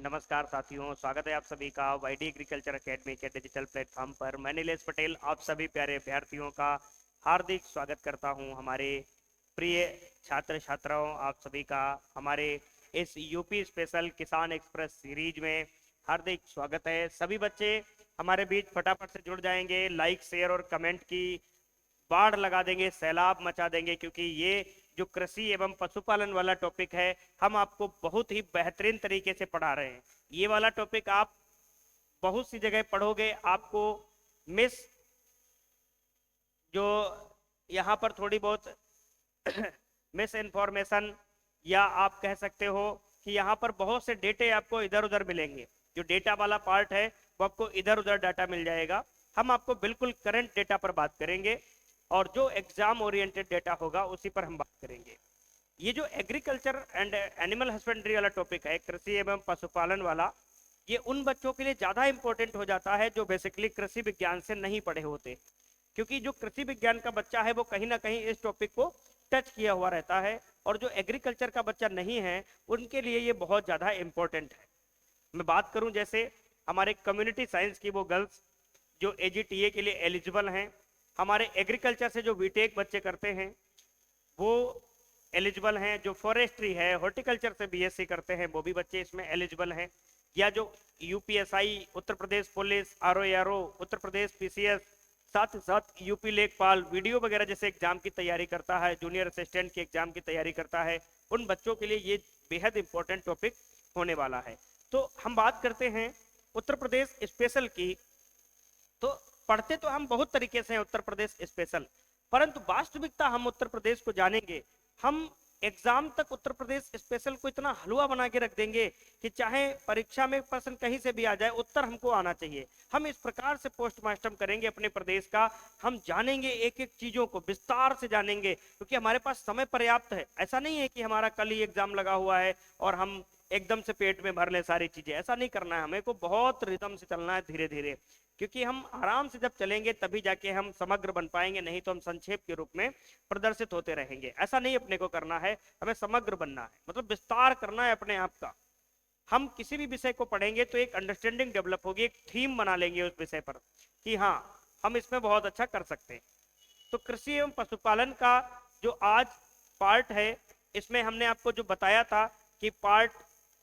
नमस्कार साथियों, स्वागत है आप सभी का वाईडी एग्रीकल्चर एकेडमी के डिजिटल प्लेटफॉर्म पर। मैं नीलेश पटेल आप सभी प्यारे अभ्यर्थियों का हार्दिक स्वागत करता हूं। हमारे प्रिय छात्र छात्राओं, आप सभी का हमारे इस यूपी स्पेशल किसान एक्सप्रेस सीरीज में हार्दिक स्वागत है। सभी बच्चे हमारे बीच फटाफट से जुड़ जाएंगे, लाइक शेयर और कमेंट की बाढ़ लगा देंगे, सैलाब मचा देंगे, क्योंकि ये जो कृषि एवं पशुपालन वाला टॉपिक है हम आपको बहुत ही बेहतरीन तरीके से पढ़ा रहे हैं। ये वाला टॉपिक आप बहुत सी जगह पढ़ोगे, आपको मिस जो यहाँ पर थोड़ी बहुत मिस इन्फॉर्मेशन या आप कह सकते हो कि यहाँ पर बहुत से डेटे आपको इधर उधर मिलेंगे। जो डेटा वाला पार्ट है वो आपको इधर उधर डाटा मिल जाएगा। हम आपको बिल्कुल करंट डेटा पर बात करेंगे और जो एग्जाम ओरिएंटेड डेटा होगा उसी पर हम बात करेंगे। ये जो एग्रीकल्चर एंड एनिमल हस्बेंड्री वाला टॉपिक है, कृषि एवं पशुपालन वाला, ये उन बच्चों के लिए ज़्यादा इंपॉर्टेंट हो जाता है जो बेसिकली कृषि विज्ञान से नहीं पढ़े होते, क्योंकि जो कृषि विज्ञान का बच्चा है वो कहीं ना कहीं इस टॉपिक को टच किया हुआ रहता है, और जो एग्रीकल्चर का बच्चा नहीं है उनके लिए ये बहुत ज़्यादा इंपॉर्टेंट है। मैं बात करूं जैसे हमारे कम्युनिटी साइंस की वो गर्ल्स जो एजीटीए के लिए एलिजिबल हैं, हमारे एग्रीकल्चर से जो बीटेक बच्चे करते हैं वो एलिजिबल हैं, जो फॉरेस्ट्री है हॉर्टिकल्चर से बीएससी करते हैं वो भी बच्चे इसमें एलिजिबल हैं, या जो UPSI Uttar Pradesh police, RO Uttar Pradesh PCS, साथ ही साथ यूपी लेखपाल वीडियो वगैरह जैसे एग्जाम की तैयारी करता है, जूनियर असिस्टेंट के एग्जाम की तैयारी करता है, उन बच्चों के लिए ये बेहद इंपॉर्टेंट टॉपिक होने वाला है। तो हम बात करते हैं उत्तर प्रदेश स्पेशल की। तो पढ़ते तो हम बहुत तरीके से हैं उत्तर प्रदेश स्पेशल, परंतु वास्तविकता हम उत्तर प्रदेश को जानेंगे। हम एग्जाम तक उत्तर प्रदेश स्पेशल को इतना हलवा बना के रख देंगे कि चाहे परीक्षा में प्रश्न कहीं से भी आ जाए उत्तर हमको आना चाहिए। हम इस प्रकार से पोस्टमार्टम करेंगे अपने प्रदेश का, हम जानेंगे एक एक चीजों को विस्तार से जानेंगे, क्योंकि हमारे पास समय पर्याप्त है। ऐसा नहीं है कि हमारा कल ही एग्जाम लगा हुआ है और हम एकदम से पेट में भर ले सारी चीजें, ऐसा नहीं करना है। हमें को बहुत रिदम से चलना है, धीरे धीरे, क्योंकि हम आराम से जब चलेंगे तभी जाके हम समग्र बन पाएंगे, नहीं तो हम संक्षेप के रूप में प्रदर्शित होते रहेंगे। ऐसा नहीं अपने को करना है, हमें समग्र बनना है, मतलब विस्तार करना है अपने आप का। हम किसी भी विषय को पढ़ेंगे तो एक अंडरस्टैंडिंग डेवलप होगी, एक थीम बना लेंगे उस विषय पर कि हाँ हम इसमें बहुत अच्छा कर सकते हैं। तो कृषि एवं पशुपालन का जो आज पार्ट है, इसमें हमने आपको जो बताया था कि पार्ट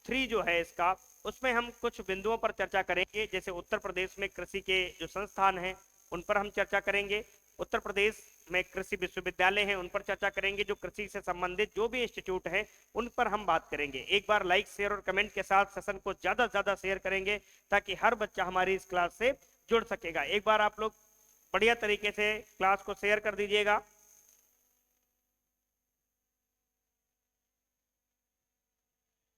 3 जो है इसका, उसमें हम कुछ बिंदुओं पर चर्चा करेंगे। जैसे उत्तर प्रदेश में कृषि के जो संस्थान हैं उन पर हम चर्चा करेंगे, उत्तर प्रदेश में कृषि विश्वविद्यालय हैं उन पर चर्चा करेंगे, जो कृषि से संबंधित जो भी इंस्टीट्यूट हैं उन पर हम बात करेंगे। एक बार लाइक शेयर और कमेंट के साथ सेशन को ज्यादा से ज्यादा शेयर करेंगे ताकि हर बच्चा हमारी इस क्लास से जुड़ सकेगा। एक बार आप लोग बढ़िया तरीके से क्लास को शेयर कर दीजिएगा।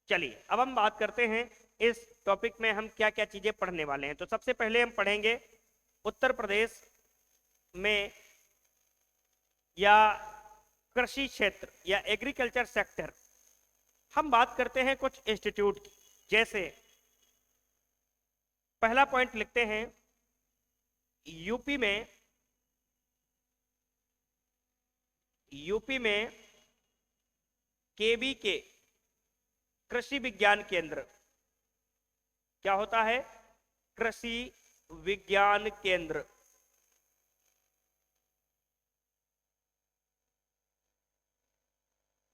चलिए अब हम बात करते हैं इस टॉपिक में हम क्या क्या चीजें पढ़ने वाले हैं। तो सबसे पहले हम पढ़ेंगे उत्तर प्रदेश में या कृषि क्षेत्र या एग्रीकल्चर सेक्टर। हम बात करते हैं कुछ इंस्टीट्यूट की। जैसे पहला पॉइंट लिखते हैं यूपी में केवीके कृषि विज्ञान केंद्र। क्या होता है? कृषि विज्ञान केंद्र।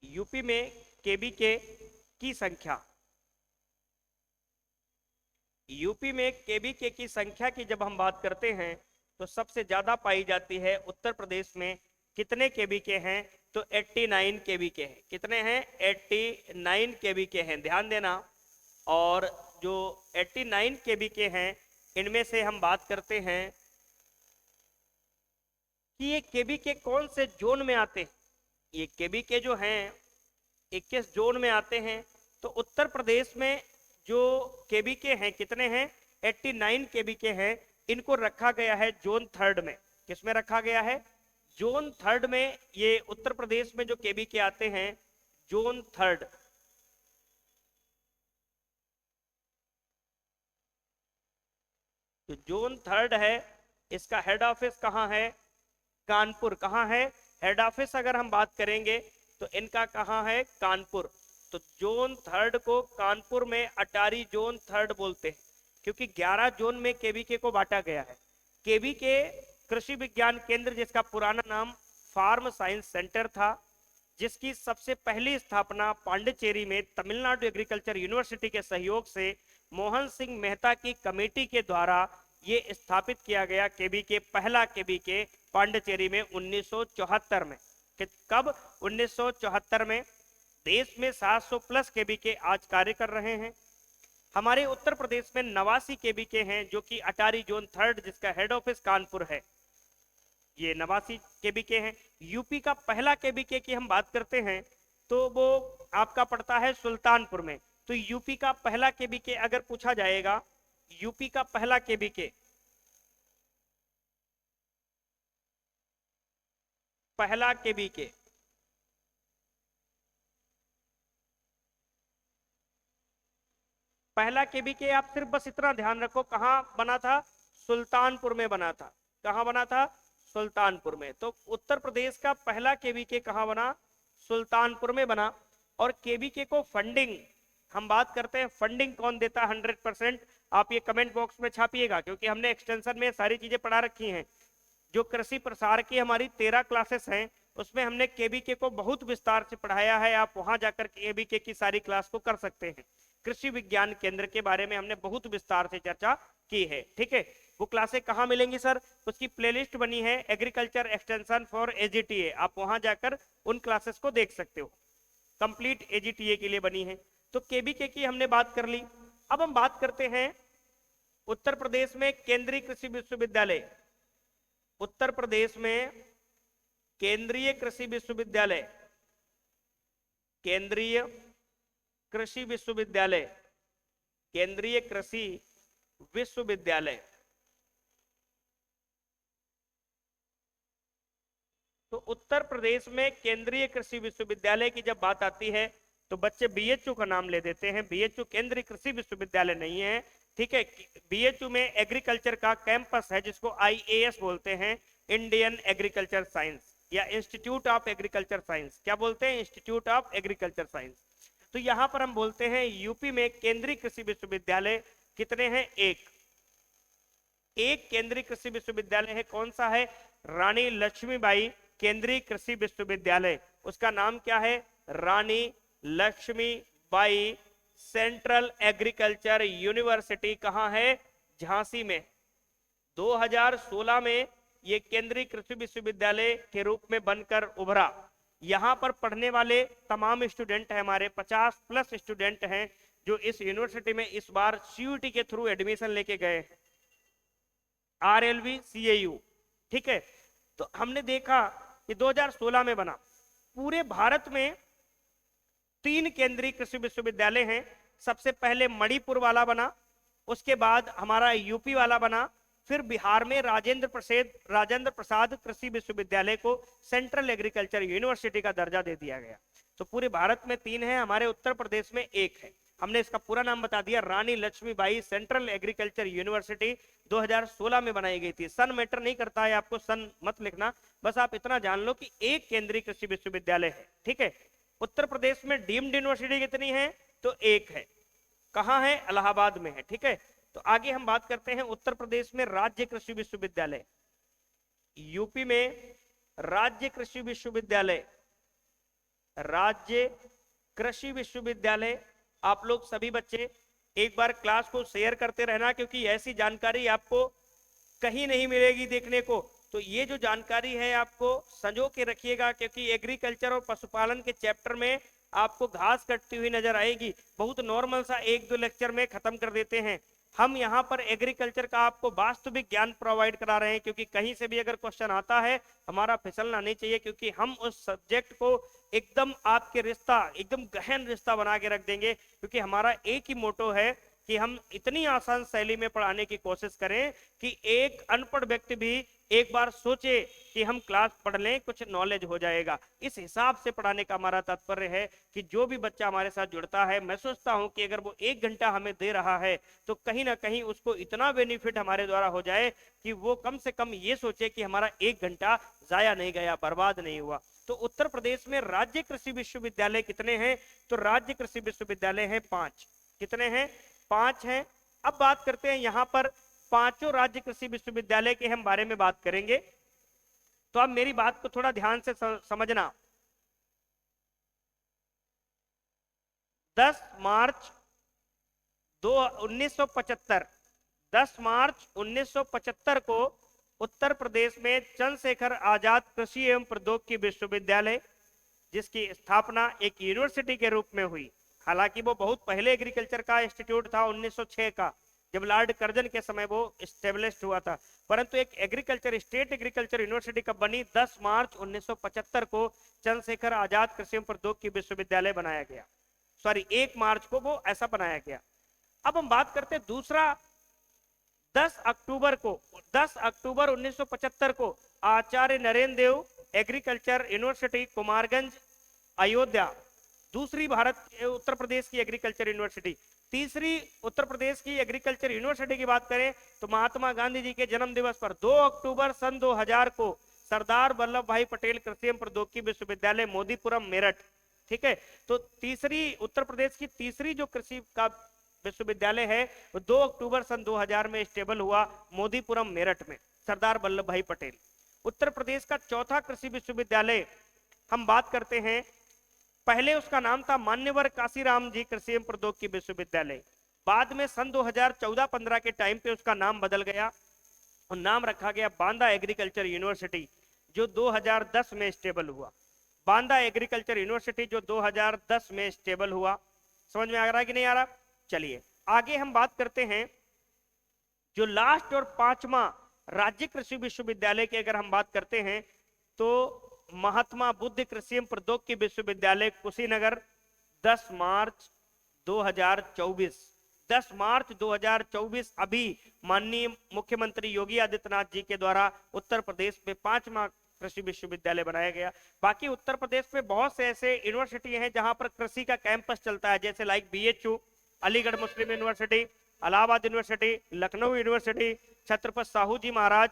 यूपी में केवीके की संख्या, यूपी में केवीके की संख्या की जब हम बात करते हैं तो सबसे ज्यादा पाई जाती है उत्तर प्रदेश में। कितने केवीके हैं? तो 89 केवीके हैं। कितने हैं? 89 केवीके हैं, ध्यान देना। और जो 89 केवीके हैं इनमें से हम बात करते हैं कि ये केवीके कौन से जोन में आते हैं। ये केवीके जो हैं 21 जोन में आते हैं। तो उत्तर प्रदेश में जो केवीके हैं कितने हैं? 89 केवीके हैं। इनको रखा गया है जोन 3 में। किसमें रखा गया है? जोन 3 में। ये उत्तर प्रदेश में जो केवीके आते हैं जोन 3। जो जोन 3 है इसका हेड ऑफिस कहाँ है? कानपुर। कहाँ है हेड ऑफिस? अगर हम बात करेंगे तो इनका कहाँ है? कानपुर। तो जोन 3 को कानपुर में अटारी जोन 3 बोलते हैं, क्योंकि 11 जोन में केवीके को बांटा गया है। केवीके कृषि विज्ञान केंद्र, जिसका पुराना नाम फार्म साइंस सेंटर था, जिसकी सबसे पहली स्थापना पांडिचेरी में तमिलनाडु एग्रीकल्चर यूनिवर्सिटी के सहयोग से मोहन सिंह मेहता की कमेटी के द्वारा ये स्थापित किया गया। केवीके, पहला केवीके पांडिचेरी में 1974 में। कब? 1974 में। देश में 700 प्लस केवीके आज कार्य कर रहे हैं। हमारे उत्तर प्रदेश में 89 केवीके हैं, जो कि अटारी जोन 3 जिसका हेड ऑफिस कानपुर है, ये 89 केवीके हैं। यूपी का पहला केवीके की हम बात करते हैं तो वो आपका पड़ता है सुल्तानपुर में। तो यूपी का पहला केवीके अगर पूछा जाएगा, यूपी का पहला केवीके, पहला केवीके, पहला केवीके आप सिर्फ बस इतना ध्यान रखो कहां बना था, सुल्तानपुर में बना था। कहां बना था? सुल्तानपुर में। तो उत्तर प्रदेश का पहला केवीके कहां बना? सुल्तानपुर में बना। और केवीके को फंडिंग हम बात करते हैं, फंडिंग कौन देता है 100%? आप ये कमेंट बॉक्स में छापिएगा, क्योंकि हमने एक्सटेंशन में सारी चीजें पढ़ा रखी हैं। जो कृषि प्रसार की हमारी 13 क्लासेस हैं, उसमें हमने केवीके को बहुत विस्तार से पढ़ाया है। आप वहां जाकर केवीके की सारी क्लास को कर सकते हैं। कृषि विज्ञान केंद्र के बारे में हमने बहुत विस्तार से चर्चा की है, ठीक है। वो क्लासें कहाँ मिलेंगी सर? उसकी प्लेलिस्ट बनी है एग्रीकल्चर एक्सटेंशन फॉर एजीटीए, आप वहां जाकर उन क्लासेस को देख सकते हो, कंप्लीट एजीटीए के लिए बनी है। तो केवीके की हमने बात कर ली। अब हम बात करते हैं उत्तर प्रदेश में केंद्रीय कृषि विश्वविद्यालय। उत्तर प्रदेश में केंद्रीय कृषि विश्वविद्यालय, केंद्रीय कृषि विश्वविद्यालय, केंद्रीय कृषि विश्वविद्यालय। तो उत्तर प्रदेश में केंद्रीय कृषि विश्वविद्यालय की जब बात आती है तो बच्चे बीएचयू का नाम ले देते हैं। बीएचयू केंद्रीय कृषि विश्वविद्यालय नहीं है, ठीक है। बीएचयू में एग्रीकल्चर का कैंपस है, जिसको आईएएस बोलते हैं, इंडियन एग्रीकल्चर साइंस या इंस्टीट्यूट ऑफ एग्रीकल्चर साइंस। क्या बोलते हैं? Institute of agriculture science. तो यहां पर हम बोलते हैं यूपी में केंद्रीय कृषि विश्वविद्यालय कितने हैं? एक केंद्रीय कृषि विश्वविद्यालय है। कौन सा है? रानी लक्ष्मीबाई केंद्रीय कृषि विश्वविद्यालय। उसका नाम क्या है? रानी लक्ष्मीबाई सेंट्रल एग्रीकल्चर यूनिवर्सिटी। कहां है? झांसी में। 2016 में ये केंद्रीय कृषि विश्वविद्यालय के रूप में बनकर उभरा। यहाँ पर पढ़ने वाले तमाम स्टूडेंट हैं, हमारे 50 प्लस स्टूडेंट हैं जो इस यूनिवर्सिटी में इस बार सीयूटी के थ्रू एडमिशन लेके गए हैं, आरएलवी सीएयू, ठीक है। तो हमने देखा कि 2016 में बना। पूरे भारत में 3 केंद्रीय कृषि विश्वविद्यालय हैं। सबसे पहले मणिपुर वाला बना, उसके बाद हमारा यूपी वाला बना, फिर बिहार में राजेंद्र प्रसाद कृषि विश्वविद्यालय को सेंट्रल एग्रीकल्चर यूनिवर्सिटी का दर्जा दे दिया गया। तो पूरे भारत में 3 है, हमारे उत्तर प्रदेश में 1 है। हमने इसका पूरा नाम बता दिया, रानी लक्ष्मीबाई सेंट्रल एग्रीकल्चर यूनिवर्सिटी 2016 में बनाई गई थी। सन मैटर नहीं करता है, आपको सन मत लिखना, बस आप इतना जान लो कि 1 केंद्रीय कृषि विश्वविद्यालय है, ठीक है। उत्तर प्रदेश में डीम्ड यूनिवर्सिटी कितनी है? तो 1 है। कहां है? इलाहाबाद में है, ठीक है। तो आगे हम बात करते हैं उत्तर प्रदेश में राज्य कृषि विश्वविद्यालय, यूपी में राज्य कृषि विश्वविद्यालय, राज्य कृषि विश्वविद्यालय। आप लोग सभी बच्चे एक बार क्लास को शेयर करते रहना, क्योंकि ऐसी जानकारी आपको कहीं नहीं मिलेगी देखने को। तो ये जो जानकारी है आपको संजो के रखिएगा, क्योंकि एग्रीकल्चर और पशुपालन के चैप्टर में आपको घास कटती हुई नजर आएगी। बहुत नॉर्मल सा 1-2 लेक्चर में खत्म कर देते हैं। हम यहाँ पर एग्रीकल्चर का आपको वास्तविक ज्ञान प्रोवाइड करा रहे हैं, क्योंकि कहीं से भी अगर क्वेश्चन आता है हमारा फिसलना नहीं चाहिए, क्योंकि हम उस सब्जेक्ट को एकदम आपके रिश्ता, एकदम गहन रिश्ता बना के रख देंगे। क्योंकि हमारा एक ही मोटो है कि हम इतनी आसान शैली में पढ़ाने की कोशिश करें कि एक अनपढ़ व्यक्ति भी एक बार सोचे कि हम क्लास पढ़ लें, कुछ नॉलेज हो जाएगा। इस हिसाब से पढ़ाने का हमारा तात्पर्य है कि जो भी बच्चा हमारे साथ जुड़ता है, मैं सोचता हूं कि अगर वो 1 घंटा हमें दे रहा है तो कहीं ना कहीं उसको इतना बेनिफिट हमारे द्वारा हो जाए कि वो कम से कम ये सोचे कि हमारा 1 घंटा जाया नहीं गया, बर्बाद नहीं हुआ। तो उत्तर प्रदेश में राज्य कृषि विश्वविद्यालय कितने हैं? तो राज्य कृषि विश्वविद्यालय हैं 5। कितने हैं? 5 हैं। अब बात करते हैं यहां पर पांचों राज्य कृषि विश्वविद्यालय के हम बारे में बात करेंगे। तो अब मेरी बात को थोड़ा ध्यान से समझना। 10 मार्च 1975 10 मार्च 1975 को उत्तर प्रदेश में चंद्रशेखर आजाद कृषि एवं प्रौद्योगिकी विश्वविद्यालय, जिसकी स्थापना एक यूनिवर्सिटी के रूप में हुई। हालांकि वो बहुत पहले एग्रीकल्चर का इंस्टीट्यूट था, 1906 का, जब लॉर्ड कर्जन के समय वो स्टेब्लिश हुआ था। परंतु एक एग्रीकल्चर स्टेट एग्रीकल्चर यूनिवर्सिटी कब बनी? 10 मार्च 1975 को चंद्रशेखर आजाद कृषि एवं प्रौद्योगिकी विश्वविद्यालय बनाया गया। सॉरी, 1 मार्च को वो ऐसा बनाया गया। अब हम बात करते हैं दूसरा। 10 अक्टूबर 1975 को आचार्य नरेंद्र देव एग्रीकल्चर यूनिवर्सिटी कुमारगंज अयोध्या, दूसरी भारत उत्तर प्रदेश की एग्रीकल्चर यूनिवर्सिटी। तीसरी उत्तर प्रदेश की एग्रीकल्चर यूनिवर्सिटी की बात करें तो महात्मा गांधी जी के जन्म दिवस पर 2 अक्टूबर सन 2000 को सरदार वल्लभ भाई पटेल कृषि एवं प्रौद्योगिकी विश्वविद्यालय मोदीपुरम मेरठ। ठीक है, तो तीसरी उत्तर प्रदेश की तीसरी जो कृषि का विश्वविद्यालय है वो 2 अक्टूबर सन 2000 में स्टेबल हुआ मोदीपुरम मेरठ में, सरदार वल्लभ भाई पटेल। उत्तर प्रदेश का चौथा कृषि विश्वविद्यालय हम बात करते हैं, पहले उसका नाम था मान्यवर काशीराम जी कृषि एवं प्रौद्योगिकी विश्वविद्यालय। बाद में सन 2014-15 के टाइम पे उसका नाम बदल गया और नाम रखा गया बांदा एग्रीकल्चर यूनिवर्सिटी, जो 2010 में स्टेबल हुआ। बांदा एग्रीकल्चर यूनिवर्सिटी जो 2010 में स्टेबल हुआ। समझ में आ रहा है कि नहीं आ रहा? चलिए आगे हम बात करते हैं। जो लास्ट और 5वां राज्य कृषि विश्वविद्यालय की अगर हम बात करते हैं तो महात्मा बुद्ध कृषि एवं प्रौद्योगिकी विश्वविद्यालय कुशीनगर, 10 मार्च 2024। 10 मार्च 2024 अभी माननीय मुख्यमंत्री योगी आदित्यनाथ जी के द्वारा उत्तर प्रदेश में 5वां कृषि विश्वविद्यालय बनाया गया। बाकी उत्तर प्रदेश में बहुत से ऐसे यूनिवर्सिटी हैं जहां पर कृषि का कैंपस चलता है, जैसे like BHU, Aligarh Muslim university, Allahabad university, Lucknow university, Chhatrapati Sahu ji Maharaj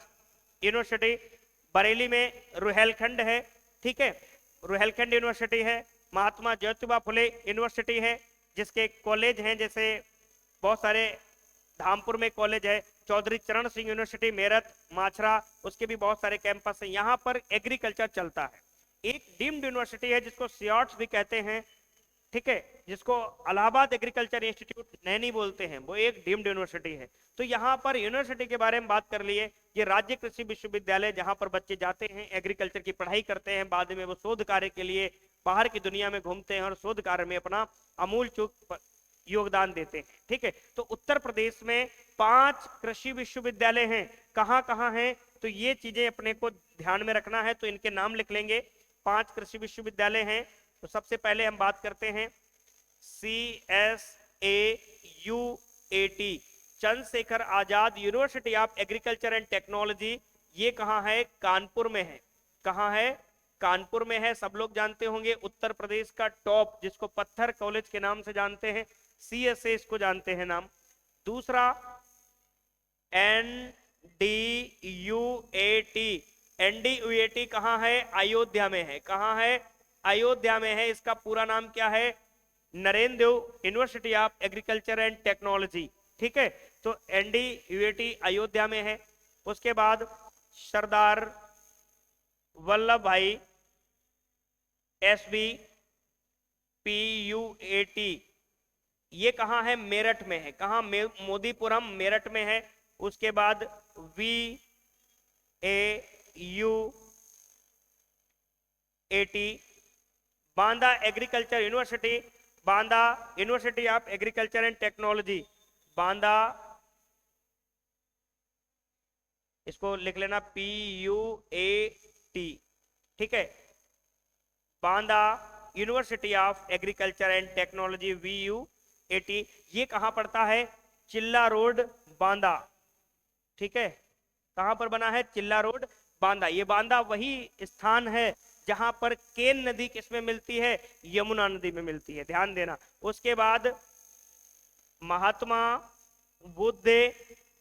university, Bareilly में रुहेलखंड है। ठीक है, रुहेलखंड यूनिवर्सिटी है, महात्मा ज्योतिबा फुले यूनिवर्सिटी है जिसके कॉलेज हैं, जैसे बहुत सारे, धामपुर में कॉलेज है, चौधरी चरण सिंह यूनिवर्सिटी मेरठ, माछरा, उसके भी बहुत सारे कैंपस हैं। यहाँ पर एग्रीकल्चर चलता है। एक डीम्ड यूनिवर्सिटी है जिसको सियाट्स भी कहते हैं, ठीक है, जिसको इलाहाबाद एग्रीकल्चर इंस्टीट्यूट नैनी बोलते हैं, वो एक डीम्ड यूनिवर्सिटी है। तो यहाँ पर यूनिवर्सिटी के बारे में बात कर लिए। ये राज्य कृषि विश्वविद्यालय जहाँ पर बच्चे जाते हैं, एग्रीकल्चर की पढ़ाई करते हैं, बाद में वो शोध कार्य के लिए बाहर की दुनिया में घूमते हैं और शोध कार्य में अपना अमूल चूक योगदान देते हैं। ठीक है, तो उत्तर प्रदेश में 5 कृषि विश्वविद्यालय हैं। कहाँ कहाँ हैं तो ये चीजें अपने को ध्यान में रखना है, तो इनके नाम लिख लेंगे। 5 कृषि विश्वविद्यालय हैं। तो सबसे पहले हम बात करते हैं CSAUAT, Chandrashekhar Azad university of agriculture and technology. ये कहाँ है? कानपुर में है। कहाँ है? कानपुर में है। सब लोग जानते होंगे उत्तर प्रदेश का टॉप, जिसको पत्थर कॉलेज के नाम से जानते हैं, CSA इसको जानते हैं नाम। दूसरा NDUAT, NDUAT कहाँ है? अयोध्या में है। कहाँ है? अयोध्या में है। इसका पूरा नाम क्या है? Narendra Dev university of agriculture and technology. ठीक है, तो NDUAT अयोध्या में है। उसके बाद सरदार वल्लभ भाई SVPUAT, ये कहाँ है? मेरठ में है। कहाँ? मोदीपुरम मेरठ में है। उसके बाद VAUAT, Banda agriculture university, Banda university of agriculture and technology, Banda, इसको लिख लेना PUAT। ठीक है, Banda university of agriculture and technology VUAT। ये कहां पड़ता है? चिल्ला रोड बांदा, ठीक है, कहां पर बना है? चिल्ला रोड बांदा। ये बांदा वही स्थान है जहां पर केन नदी किसमें मिलती है? यमुना नदी में मिलती है, ध्यान देना। उसके बाद Mahatma Buddha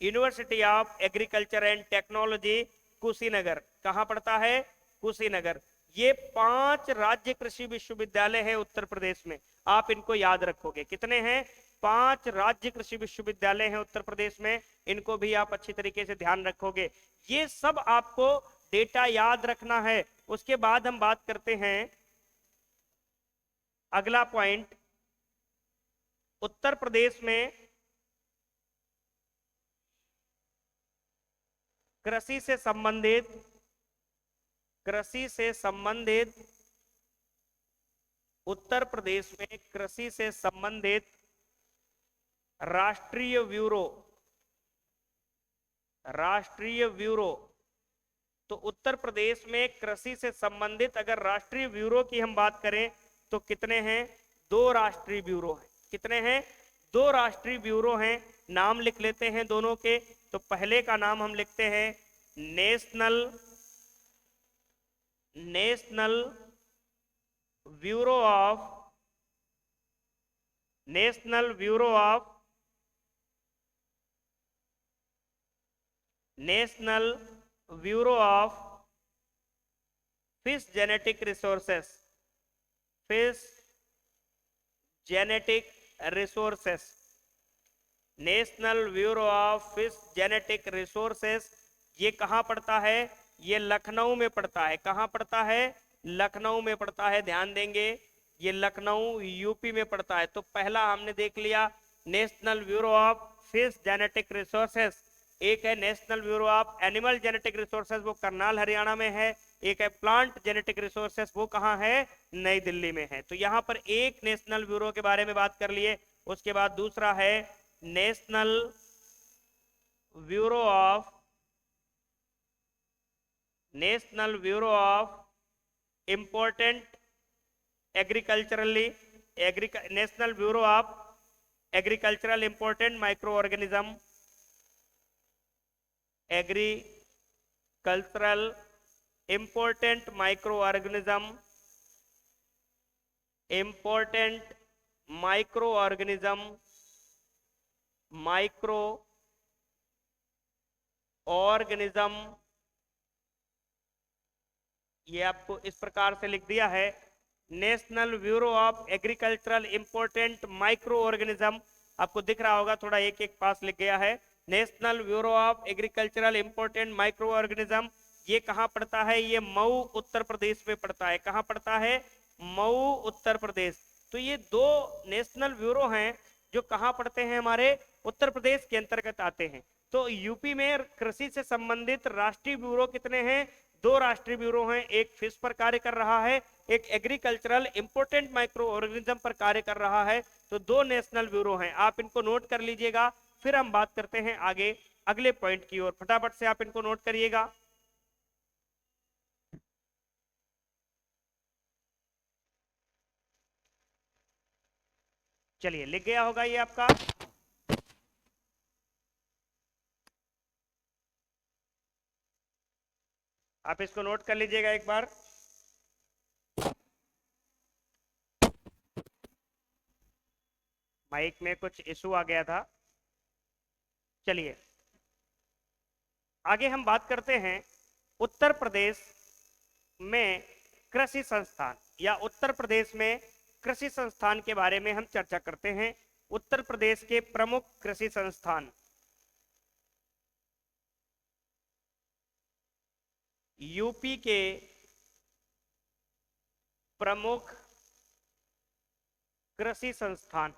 university of agriculture and technology Kushinagar, कहां पड़ता है? कुशीनगर। ये 5 राज्य कृषि विश्वविद्यालय है उत्तर प्रदेश में, आप इनको याद रखोगे। कितने हैं? 5 राज्य कृषि विश्वविद्यालय हैं उत्तर प्रदेश में, इनको भी आप अच्छी तरीके से ध्यान रखोगे। ये सब आपको डेटा याद रखना है। उसके बाद हम बात करते हैं अगला पॉइंट, उत्तर प्रदेश में कृषि से संबंधित उत्तर प्रदेश में कृषि से संबंधित राष्ट्रीय ब्यूरो, तो उत्तर प्रदेश में कृषि से संबंधित अगर राष्ट्रीय ब्यूरो की हम बात करें तो कितने हैं? 2 राष्ट्रीय ब्यूरो हैं। कितने हैं? 2 राष्ट्रीय ब्यूरो हैं। नाम लिख लेते हैं दोनों के। तो पहले का नाम हम लिखते हैं national bureau of fish genetic resources, national bureau of fish genetic resources. ये कहां पड़ता है? ये लखनऊ में पड़ता है। कहां पड़ता है? लखनऊ में पड़ता है, ध्यान देंगे। ये लखनऊ यूपी में पड़ता है। तो पहला हमने देख लिया national bureau of fish genetic resources. एक है national bureau of animal genetic resources, वो करनाल हरियाणा में है। एक है प्लांट जेनेटिक रिसोर्सेस, वो कहां है? नई दिल्ली में है। तो यहां पर एक नेशनल ब्यूरो के बारे में बात कर लिए। उसके बाद दूसरा है national bureau of important national bureau of agricultural important micro organism, agricultural important micro organism, ये आपको इस प्रकार से लिख दिया है, national bureau of agricultural important micro organism. आपको दिख रहा होगा, थोड़ा एक एक पास लिख गया है। National bureau of agricultural important micro organism, ये कहां पड़ता है? ये मऊ उत्तर प्रदेश में पड़ता है। कहां पड़ता है? मऊ उत्तर प्रदेश। तो ये 2 नेशनल ब्यूरो हैं जो कहां पड़ते हैं? हमारे उत्तर प्रदेश के अंतर्गत आते हैं। तो यूपी में कृषि से संबंधित राष्ट्रीय ब्यूरो कितने हैं? 2 राष्ट्रीय ब्यूरो हैं। एक फिश पर कार्य कर रहा है, एक एग्रीकल्चरल इंपोर्टेंट माइक्रो ऑर्गेनिज्म पर कार्य कर रहा है। तो 2 नेशनल ब्यूरो हैं, आप इनको नोट कर लीजिएगा। फिर हम बात करते हैं आगे अगले पॉइंट की ओर। फटाफट से आप इनको नोट करिएगा। चलिए, लिख गया होगा ये आपका। आप इसको नोट कर लीजिएगा एक बार। माइक में कुछ इशू आ गया था। चलिए आगे हम बात करते हैं उत्तर प्रदेश में कृषि संस्थान, या उत्तर प्रदेश में कृषि संस्थान के बारे में हम चर्चा करते हैं। उत्तर प्रदेश के प्रमुख कृषि संस्थान, यूपी के प्रमुख कृषि संस्थान,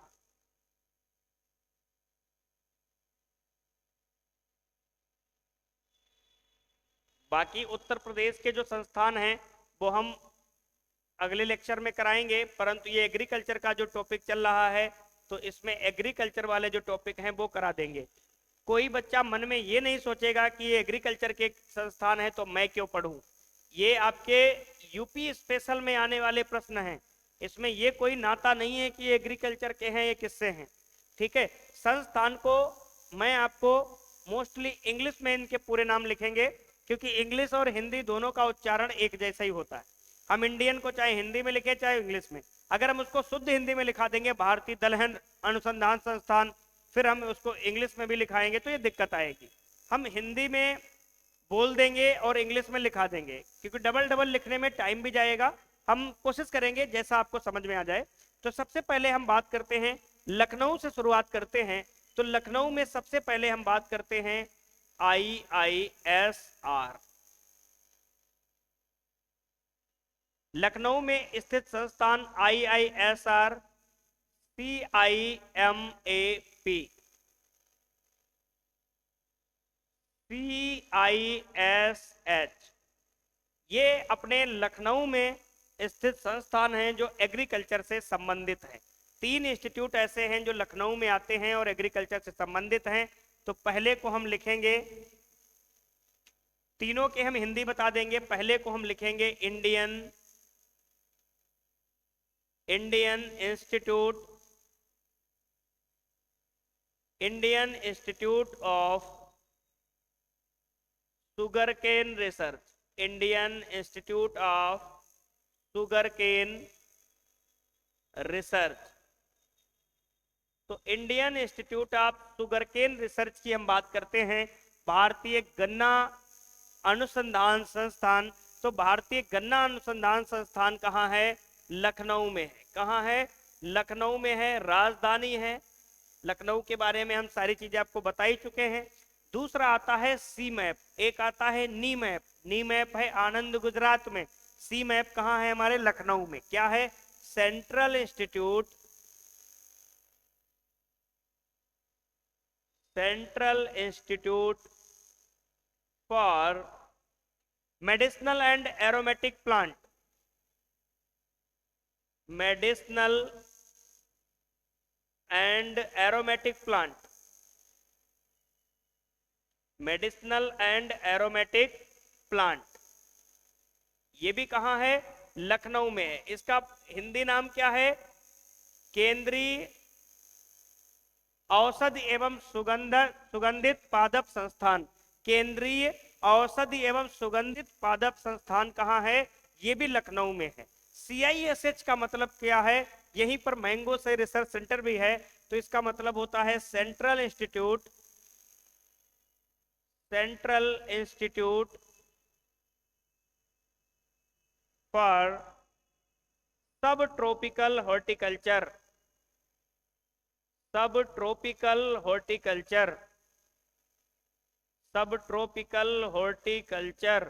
बाकी उत्तर प्रदेश के जो संस्थान हैं वो हम अगले लेक्चर में कराएंगे, परंतु ये एग्रीकल्चर का जो टॉपिक चल रहा है तो इसमें एग्रीकल्चर वाले जो टॉपिक हैं वो करा देंगे। कोई बच्चा मन में ये नहीं सोचेगा कि ये एग्रीकल्चर के संस्थान है तो मैं क्यों पढ़ूं। ये आपके यूपी स्पेशल में आने वाले प्रश्न हैं, इसमें ये कोई नाता नहीं है कि ये एग्रीकल्चर के हैं, ये किससे हैं। ठीक है। संस्थान को मैं आपको मोस्टली इंग्लिश में इनके पूरे नाम लिखेंगे, क्योंकि इंग्लिश और हिंदी दोनों का उच्चारण एक जैसा ही होता है। हम इंडियन को चाहे हिंदी में लिखे चाहे इंग्लिश में, अगर हम उसको शुद्ध हिंदी में लिखा देंगे भारतीय दलहन अनुसंधान संस्थान, फिर हम उसको इंग्लिश में भी लिखाएंगे तो ये दिक्कत आएगी। हम हिंदी में बोल देंगे और इंग्लिश में लिखा देंगे, क्योंकि डबल डबल लिखने में टाइम भी जाएगा। हम कोशिश करेंगे जैसा आपको समझ में आ जाए। तो सबसे पहले हम बात करते हैं, लखनऊ से शुरुआत करते हैं। तो लखनऊ में सबसे पहले हम बात करते हैं IISR। लखनऊ में स्थित संस्थान IISR CIMAP CISH, ये अपने लखनऊ में स्थित संस्थान हैं जो एग्रीकल्चर से संबंधित हैं। 3 इंस्टीट्यूट ऐसे हैं जो लखनऊ में आते हैं और एग्रीकल्चर से संबंधित हैं। तो पहले को हम लिखेंगे, तीनों के हम हिंदी बता देंगे। पहले को हम लिखेंगे Indian institute of sugarcane research, Indian institute of sugarcane research. तो Indian institute of sugarcane research की हम बात करते हैं। भारतीय गन्ना अनुसंधान संस्थान, तो भारतीय गन्ना अनुसंधान संस्थान कहाँ है? लखनऊ में है। कहाँ है? लखनऊ में है, राजधानी है। लखनऊ के बारे में हम सारी चीजें आपको बता ही चुके हैं। दूसरा आता है सी मैप, एक आता है नी मैप। नी मैप है आनंद गुजरात में, सी मैप कहाँ है? हमारे लखनऊ में। क्या है? Central institute for medicinal and aromatic plant, medicinal and aromatic plant, medicinal and aromatic plant, ये भी कहाँ है? लखनऊ में है। इसका हिंदी नाम क्या है? केंद्रीय औषधि एवं सुगंधित पादप संस्थान। केंद्रीय औषधि एवं सुगंधित पादप संस्थान कहाँ है? ये भी लखनऊ में है। CISH का मतलब क्या है? यहीं पर मैंगो से रिसर्च सेंटर भी है, तो इसका मतलब होता है सेंट्रल इंस्टीट्यूट फॉर सब ट्रॉपिकल हॉर्टिकल्चर, सब ट्रॉपिकल हॉर्टिकल्चर।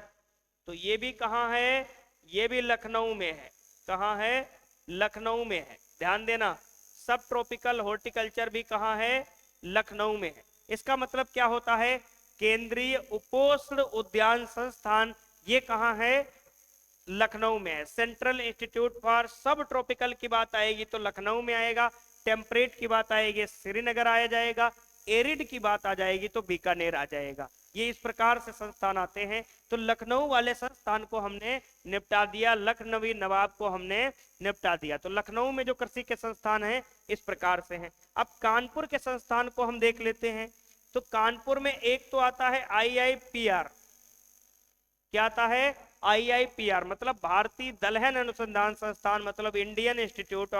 तो ये भी कहाँ है? ये भी लखनऊ में है। कहाँ है? लखनऊ में है। ध्यान देना, सब ट्रॉपिकल हॉर्टिकल्चर भी कहाँ है? लखनऊ में है। इसका मतलब क्या होता है? केंद्रीय उपोष्ण उद्यान संस्थान, ये कहाँ है? लखनऊ में है। सेंट्रल इंस्टीट्यूट फॉर सब ट्रॉपिकल की बात आएगी तो लखनऊ में आएगा, टेम्परेट की बात आएगी श्रीनगर आया जाएगा, एरिड की बात आ जाएगी तो बीकानेर आ जाएगा। ये इस प्रकार से संस्थान आते हैं। तो लखनऊ वाले संस्थान को हमने निपटा दिया, लखनवी नवाब को हमने निपटा दिया। तो लखनऊ में जो कृषि के संस्थान हैं इस प्रकार से हैं। अब कानपुर के संस्थान को हम देख लेते हैं। तो कानपुर में एक तो आता है IIPR। क्या आता है? IIPR मतलब भारतीय दलहन अनुसंधान संस्थान, मतलब Indian institute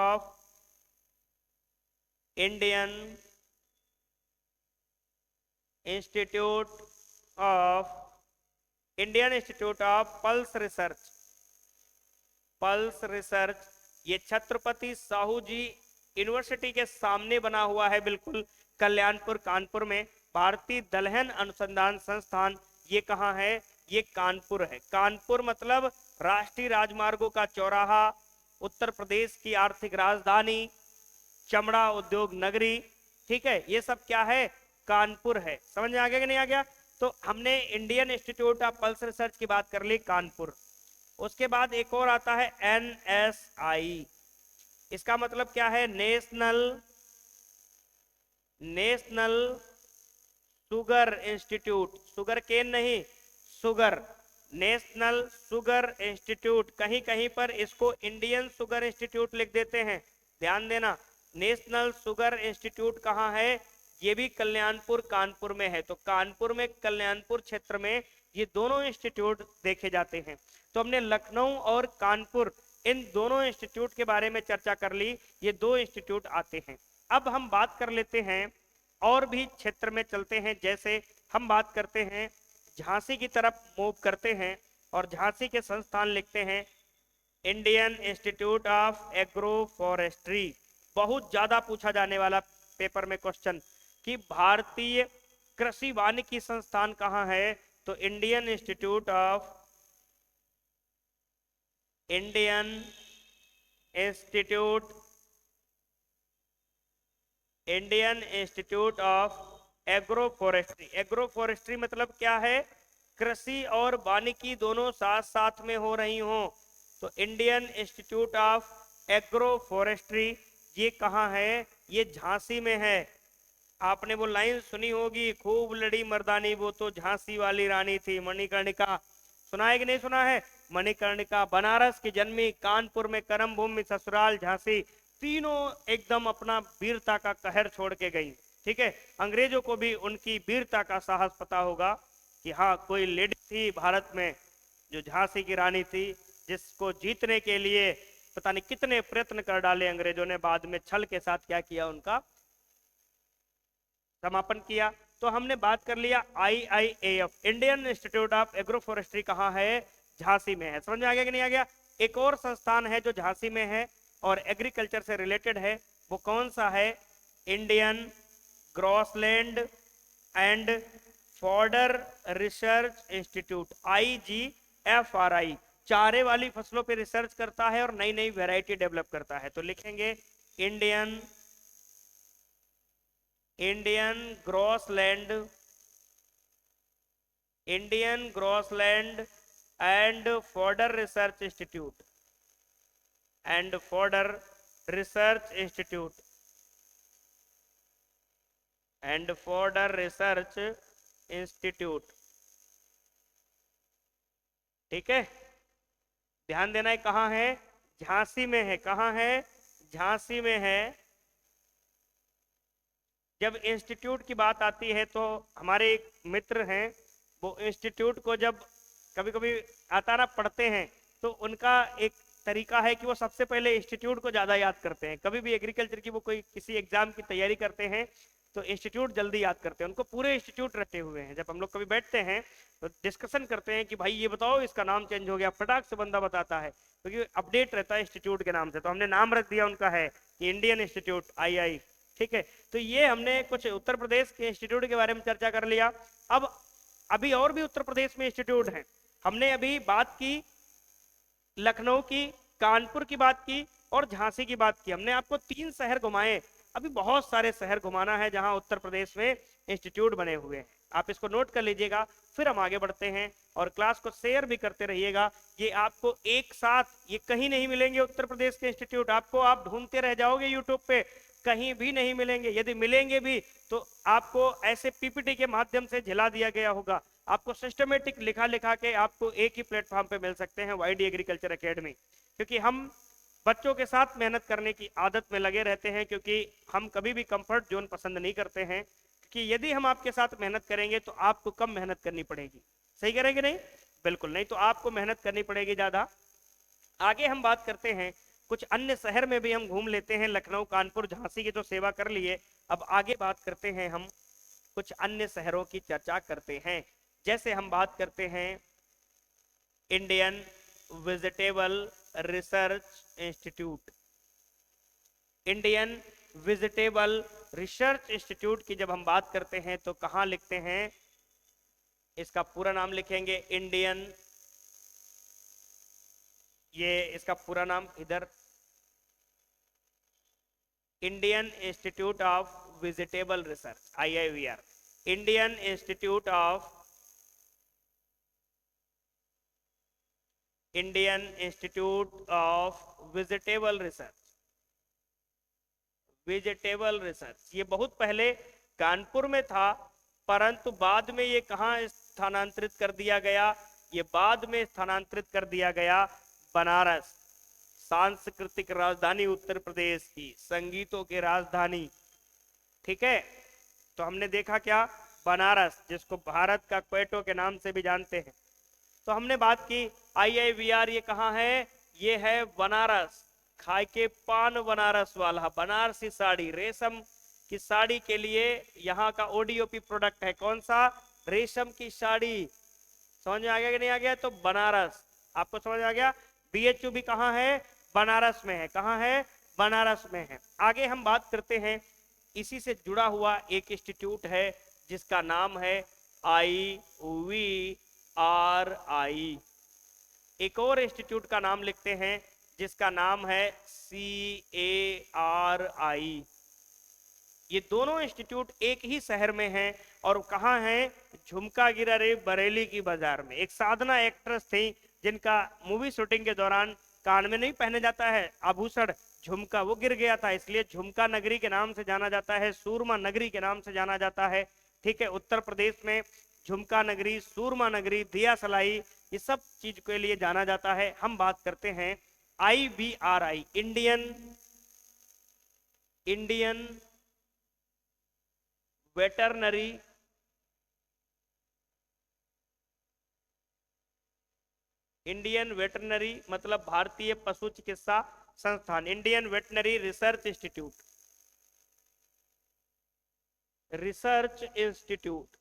of pulse research. ये छत्रपति साहू जी यूनिवर्सिटी के सामने बना हुआ है, बिल्कुल कल्याणपुर कानपुर में। भारतीय दलहन अनुसंधान संस्थान ये कहाँ है? ये कानपुर है। कानपुर मतलब राष्ट्रीय राजमार्गों का चौराहा, उत्तर प्रदेश की आर्थिक राजधानी, चमड़ा उद्योग नगरी। ठीक है, ये सब क्या है? कानपुर है। समझ में आ गया कि नहीं आ गया? तो हमने Indian institute of pulse research की बात कर ली, कानपुर। उसके बाद एक और आता है NSI। इसका मतलब क्या है? National sugar institute, sugar cane नहीं, शुगर, नेशनल शुगर इंस्टीट्यूट। कहीं कहीं पर इसको इंडियन शुगर इंस्टीट्यूट लिख देते हैं, ध्यान देना। नेशनल शुगर इंस्टीट्यूट कहाँ है? ये भी कल्याणपुर कानपुर में है। तो कानपुर में, कल्याणपुर क्षेत्र में ये दोनों इंस्टीट्यूट देखे जाते हैं। तो हमने लखनऊ और कानपुर इन दोनों इंस्टीट्यूट के बारे में चर्चा कर ली। ये दो इंस्टीट्यूट आते हैं। अब हम बात कर लेते हैं और भी क्षेत्र में चलते हैं। जैसे हम बात करते हैं झांसी की तरफ मूव करते हैं और झांसी के संस्थान लिखते हैं Indian institute of agro forestry. बहुत ज्यादा पूछा जाने वाला पेपर में क्वेश्चन कि भारतीय कृषि वानिकी संस्थान कहाँ है? तो Indian institute of agro forestry. Agro forestry मतलब क्या है? कृषि और वानिकी दोनों साथ साथ में हो रही हो। तो Indian institute of agro forestry ये कहाँ है? ये झांसी में है। आपने वो लाइन सुनी होगी, खूब लड़ी मर्दानी वो तो झांसी वाली रानी थी मणिकर्णिका। सुना है कि नहीं सुना है? मणिकर्णिका बनारस की जन्मी, कानपुर में कर्म भूमि, ससुराल झांसी। तीनों एकदम अपना वीरता का कहर छोड़ के गई। ठीक है, अंग्रेजों को भी उनकी वीरता का साहस पता होगा कि हाँ, कोई लेडी थी भारत में जो झांसी की रानी थी, जिसको जीतने के लिए पता नहीं कितने प्रयत्न कर डाले अंग्रेजों ने। बाद में छल के साथ क्या किया, उनका समापन किया। तो हमने बात कर लिया IIAF, Indian institute of agro forestry कहाँ है? झांसी में है। समझ में आ गया कि नहीं आ गया? एक और संस्थान है जो झांसी में है और एग्रीकल्चर से रिलेटेड है। वो कौन सा है? Indian grassland and fodder research institute, IGFRI। चारे वाली फसलों पे रिसर्च करता है और नई नई वैरायटी डेवलप करता है। तो लिखेंगे Indian grassland and fodder research institute ठीक है, ध्यान देना है। कहाँ है? झांसी में है। कहाँ है? झांसी में है। जब इंस्टीट्यूट की बात आती है तो हमारे एक मित्र हैं, वो इंस्टीट्यूट को जब कभी कभी आता ना पढ़ते हैं तो उनका एक तरीका है कि वो सबसे पहले इंस्टीट्यूट को ज्यादा याद करते हैं। कभी भी एग्रीकल्चर की वो कोई किसी एग्जाम की तैयारी करते हैं तो इंस्टीट्यूट जल्दी याद करते हैं। उनको पूरे इंस्टीट्यूट रटे हुए हैं। जब हम लोग कभी बैठते हैं तो डिस्कशन करते हैं कि भाई ये बताओ इसका नाम चेंज हो गया, फटाक से बंदा बताता है क्योंकि अपडेट रहता है इंस्टीट्यूट के नाम से। तो हमने नाम रख दिया उनका है कि इंडियन इंस्टीट्यूट II। ठीक है, तो ये हमने कुछ उत्तर प्रदेश के इंस्टीट्यूट के बारे में चर्चा कर लिया। अब अभी और भी उत्तर प्रदेश में इंस्टीट्यूट हैं। हमने अभी बात की लखनऊ की, कानपुर की बात की और झांसी की बात की। हमने आपको 3 शहर घुमाए, अभी बहुत सारे शहर घुमाना है जहां उत्तर प्रदेश में इंस्टीट्यूट बने हुए हैं। आप इसको नोट कर लीजिएगा, फिर हम आगे बढ़ते हैं और क्लास को शेयर भी करते रहिएगा। ये आपको एक साथ ये कहीं नहीं मिलेंगे उत्तर प्रदेश के इंस्टीट्यूट। आपको आप ढूंढते रह जाओगे यूट्यूब पे, कहीं भी नहीं मिलेंगे। यदि मिलेंगे भी तो आपको ऐसे PPT के माध्यम से झिला दिया गया होगा। आपको सिस्टमेटिक लिखा लिखा के आपको एक ही प्लेटफॉर्म पे मिल सकते हैं, YD एग्रीकल्चर एकेडमी। क्योंकि हम बच्चों के साथ मेहनत करने की आदत में लगे रहते हैं, क्योंकि हम कभी भी कंफर्ट जोन पसंद नहीं करते हैं। कि यदि हम आपके साथ मेहनत करेंगे तो आपको कम मेहनत करनी पड़ेगी। सही करेंगे? नहीं, बिल्कुल नहीं। तो आपको मेहनत करनी पड़ेगी ज्यादा। आगे हम बात करते हैं, कुछ अन्य शहर में भी हम घूम लेते हैं। लखनऊ, कानपुर, झांसी की तो सेवा कर लिए। अब आगे बात करते हैं, हम कुछ अन्य शहरों की चर्चा करते हैं। जैसे हम बात करते हैं Indian vegetable research institute. Indian vegetable research institute की जब हम बात करते हैं तो कहां लिखते हैं? इसका पूरा नाम लिखेंगे इंडियन, ये इसका पूरा नाम इधर, Indian institute of vegetable research, IIVR। Indian institute of vegetable research. ये बहुत पहले कानपुर में था, परंतु बाद में ये कहां स्थानांतरित कर दिया गया? ये बाद में स्थानांतरित कर दिया गया बनारस। सांस्कृतिक राजधानी उत्तर प्रदेश की, संगीतों की राजधानी। ठीक है, तो हमने देखा क्या, बनारस, जिसको भारत का क्वेटो के नाम से भी जानते हैं। तो हमने बात की IIVR, ये कहाँ है, ये है बनारस। खाए के पान बनारस वाला, बनारसी साड़ी, रेशम की साड़ी के लिए यहाँ का ODOP प्रोडक्ट है। कौन सा, रेशम की साड़ी। समझ में आ गया कि नहीं आ गया, तो बनारस आपको समझ आ गया। BHU भी कहाँ है, बनारस में है। कहाँ है, बनारस में है। आगे हम बात करते हैं, इसी से जुड़ा हुआ एक इंस्टीट्यूट है जिसका नाम है IVRI। एक और इंस्टीट्यूट का नाम लिखते हैं जिसका नाम है CARI। ये दोनों इंस्टीट्यूट एक ही शहर में हैं और कहाँ हैं, झुमका गिरा रे बरेली की बाजार में। एक साधना एक्ट्रेस थी जिनका मूवी शूटिंग के दौरान कान में नहीं पहने जाता है आभूषण झुमका, वो गिर गया था, इसलिए झुमका नगरी के नाम से जाना जाता है, सूरमा नगरी के नाम से जाना जाता है। ठीक है, उत्तर प्रदेश में झुमका नगरी, सूरमा नगरी, दिया सलाई, ये सब चीज के लिए जाना जाता है। हम बात करते हैं IVRI, इंडियन वेटरनरी मतलब भारतीय पशु चिकित्सा संस्थान, इंडियन वेटनरी रिसर्च इंस्टीट्यूट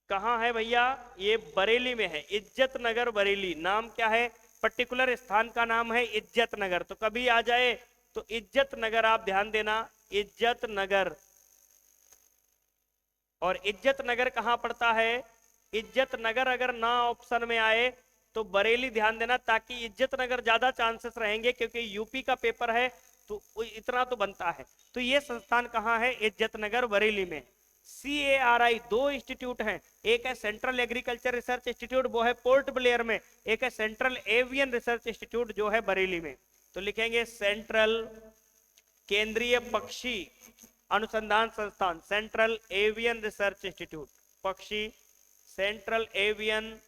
कहाँ है भैया, ये बरेली में है, इज्जत नगर बरेली। नाम क्या है, पर्टिकुलर स्थान का नाम है इज्जत नगर। तो कभी आ जाए तो इज्जत नगर आप ध्यान देना, इज्जत नगर। और इज्जत नगर कहाँ पड़ता है, इज्जत नगर अगर ना ऑप्शन में आए तो बरेली ध्यान देना, ताकि इज्जत नगर ज्यादा चांसेस रहेंगे, क्योंकि यूपी का पेपर है तो इतना तो बनता है। तो ये संस्थान कहाँ है, इज्जत नगर बरेली में। CARI, दो इंस्टीट्यूट हैं, एक है सेंट्रल एग्रीकल्चर रिसर्च इंस्टीट्यूट, वो है पोर्ट ब्लेयर में, एक है सेंट्रल एवियन रिसर्च इंस्टीट्यूट जो है बरेली में। तो लिखेंगे सेंट्रल, केंद्रीय पक्षी अनुसंधान संस्थान, सेंट्रल एवियन रिसर्च इंस्टीट्यूट, पक्षी, central avian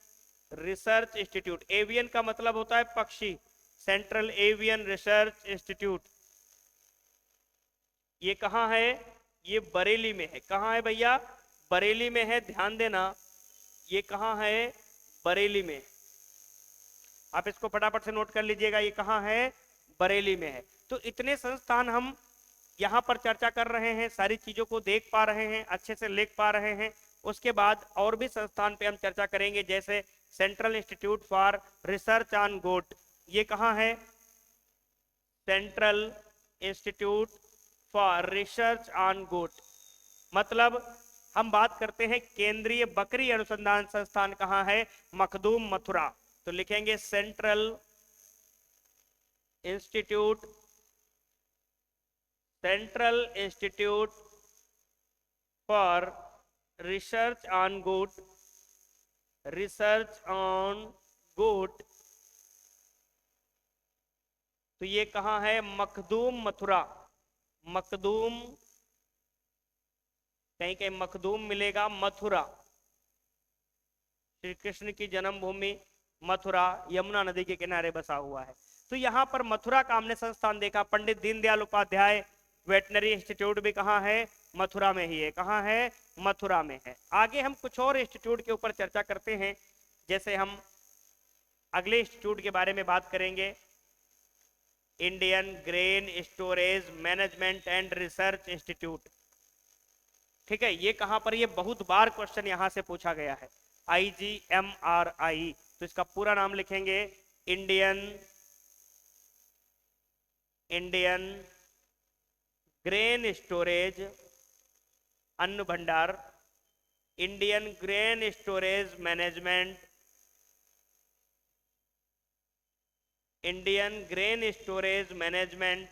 research institute. Avian का मतलब होता है पक्षी, सेंट्रल एवियन रिसर्च इंस्टीट्यूट। ये कहाँ है, ये बरेली में है। कहाँ है भैया, बरेली में है, ध्यान देना, ये कहाँ है, बरेली में। आप इसको फटाफट से नोट कर लीजिएगा, ये कहाँ है, बरेली में है। तो इतने संस्थान हम यहाँ पर चर्चा कर रहे हैं, सारी चीजों को देख पा रहे हैं, अच्छे से लिख पा रहे हैं। उसके बाद और भी संस्थान पे हम चर्चा करेंगे, जैसे central institute for research on goat, ये कहाँ है, central institute for research on goat, मतलब हम बात करते हैं केंद्रीय बकरी अनुसंधान संस्थान कहाँ है, मखदूम मथुरा। तो लिखेंगे central institute for research on goat, तो ये कहाँ है, मखदूम मथुरा। मखदूम, कहीं कहीं मखदूम मिलेगा, मथुरा, श्री कृष्ण की जन्मभूमि मथुरा यमुना नदी के किनारे बसा हुआ है। तो यहाँ पर मथुरा का हमने संस्थान देखा। पंडित दीनदयाल उपाध्याय वेटनरी इंस्टीट्यूट भी कहाँ है, मथुरा में ही है। कहाँ है, मथुरा में है। आगे हम कुछ और इंस्टीट्यूट के ऊपर चर्चा करते हैं, जैसे हम अगले इंस्टीट्यूट के बारे में बात करेंगे, Indian grain storage management and research institute. ठीक है, ये कहां पर, ये बहुत बार क्वेश्चन यहां से पूछा गया है, IGMRI। तो इसका पूरा नाम लिखेंगे, इंडियन ग्रेन स्टोरेज, अन्न भंडार, Indian grain storage management, Indian grain storage management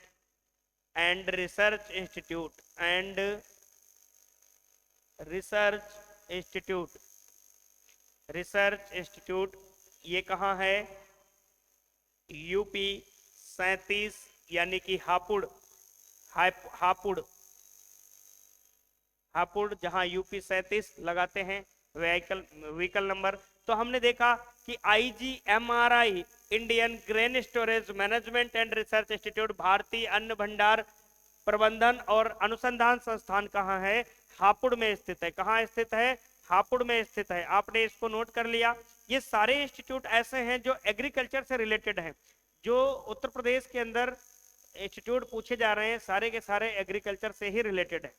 and research institute, research institute, ये कहाँ है, यूपी 37, यानी कि हापुड़, जहां यूपी 37 लगाते हैं व्हीकल नंबर। तो हमने देखा कि IGMRI Indian grain storage management and research institute, भारतीय अन्न भंडार प्रबंधन और अनुसंधान संस्थान कहाँ है? हापुड़ में स्थित है। कहाँ स्थित है? हापुड़ में स्थित है। आपने इसको नोट कर लिया। ये सारे इंस्टीट्यूट ऐसे हैं जो एग्रीकल्चर से रिलेटेड हैं। जो उत्तर प्रदेश के अंदर इंस्टीट्यूट पूछे जा रहे हैं सारे के सारे एग्रीकल्चर से ही रिलेटेड है।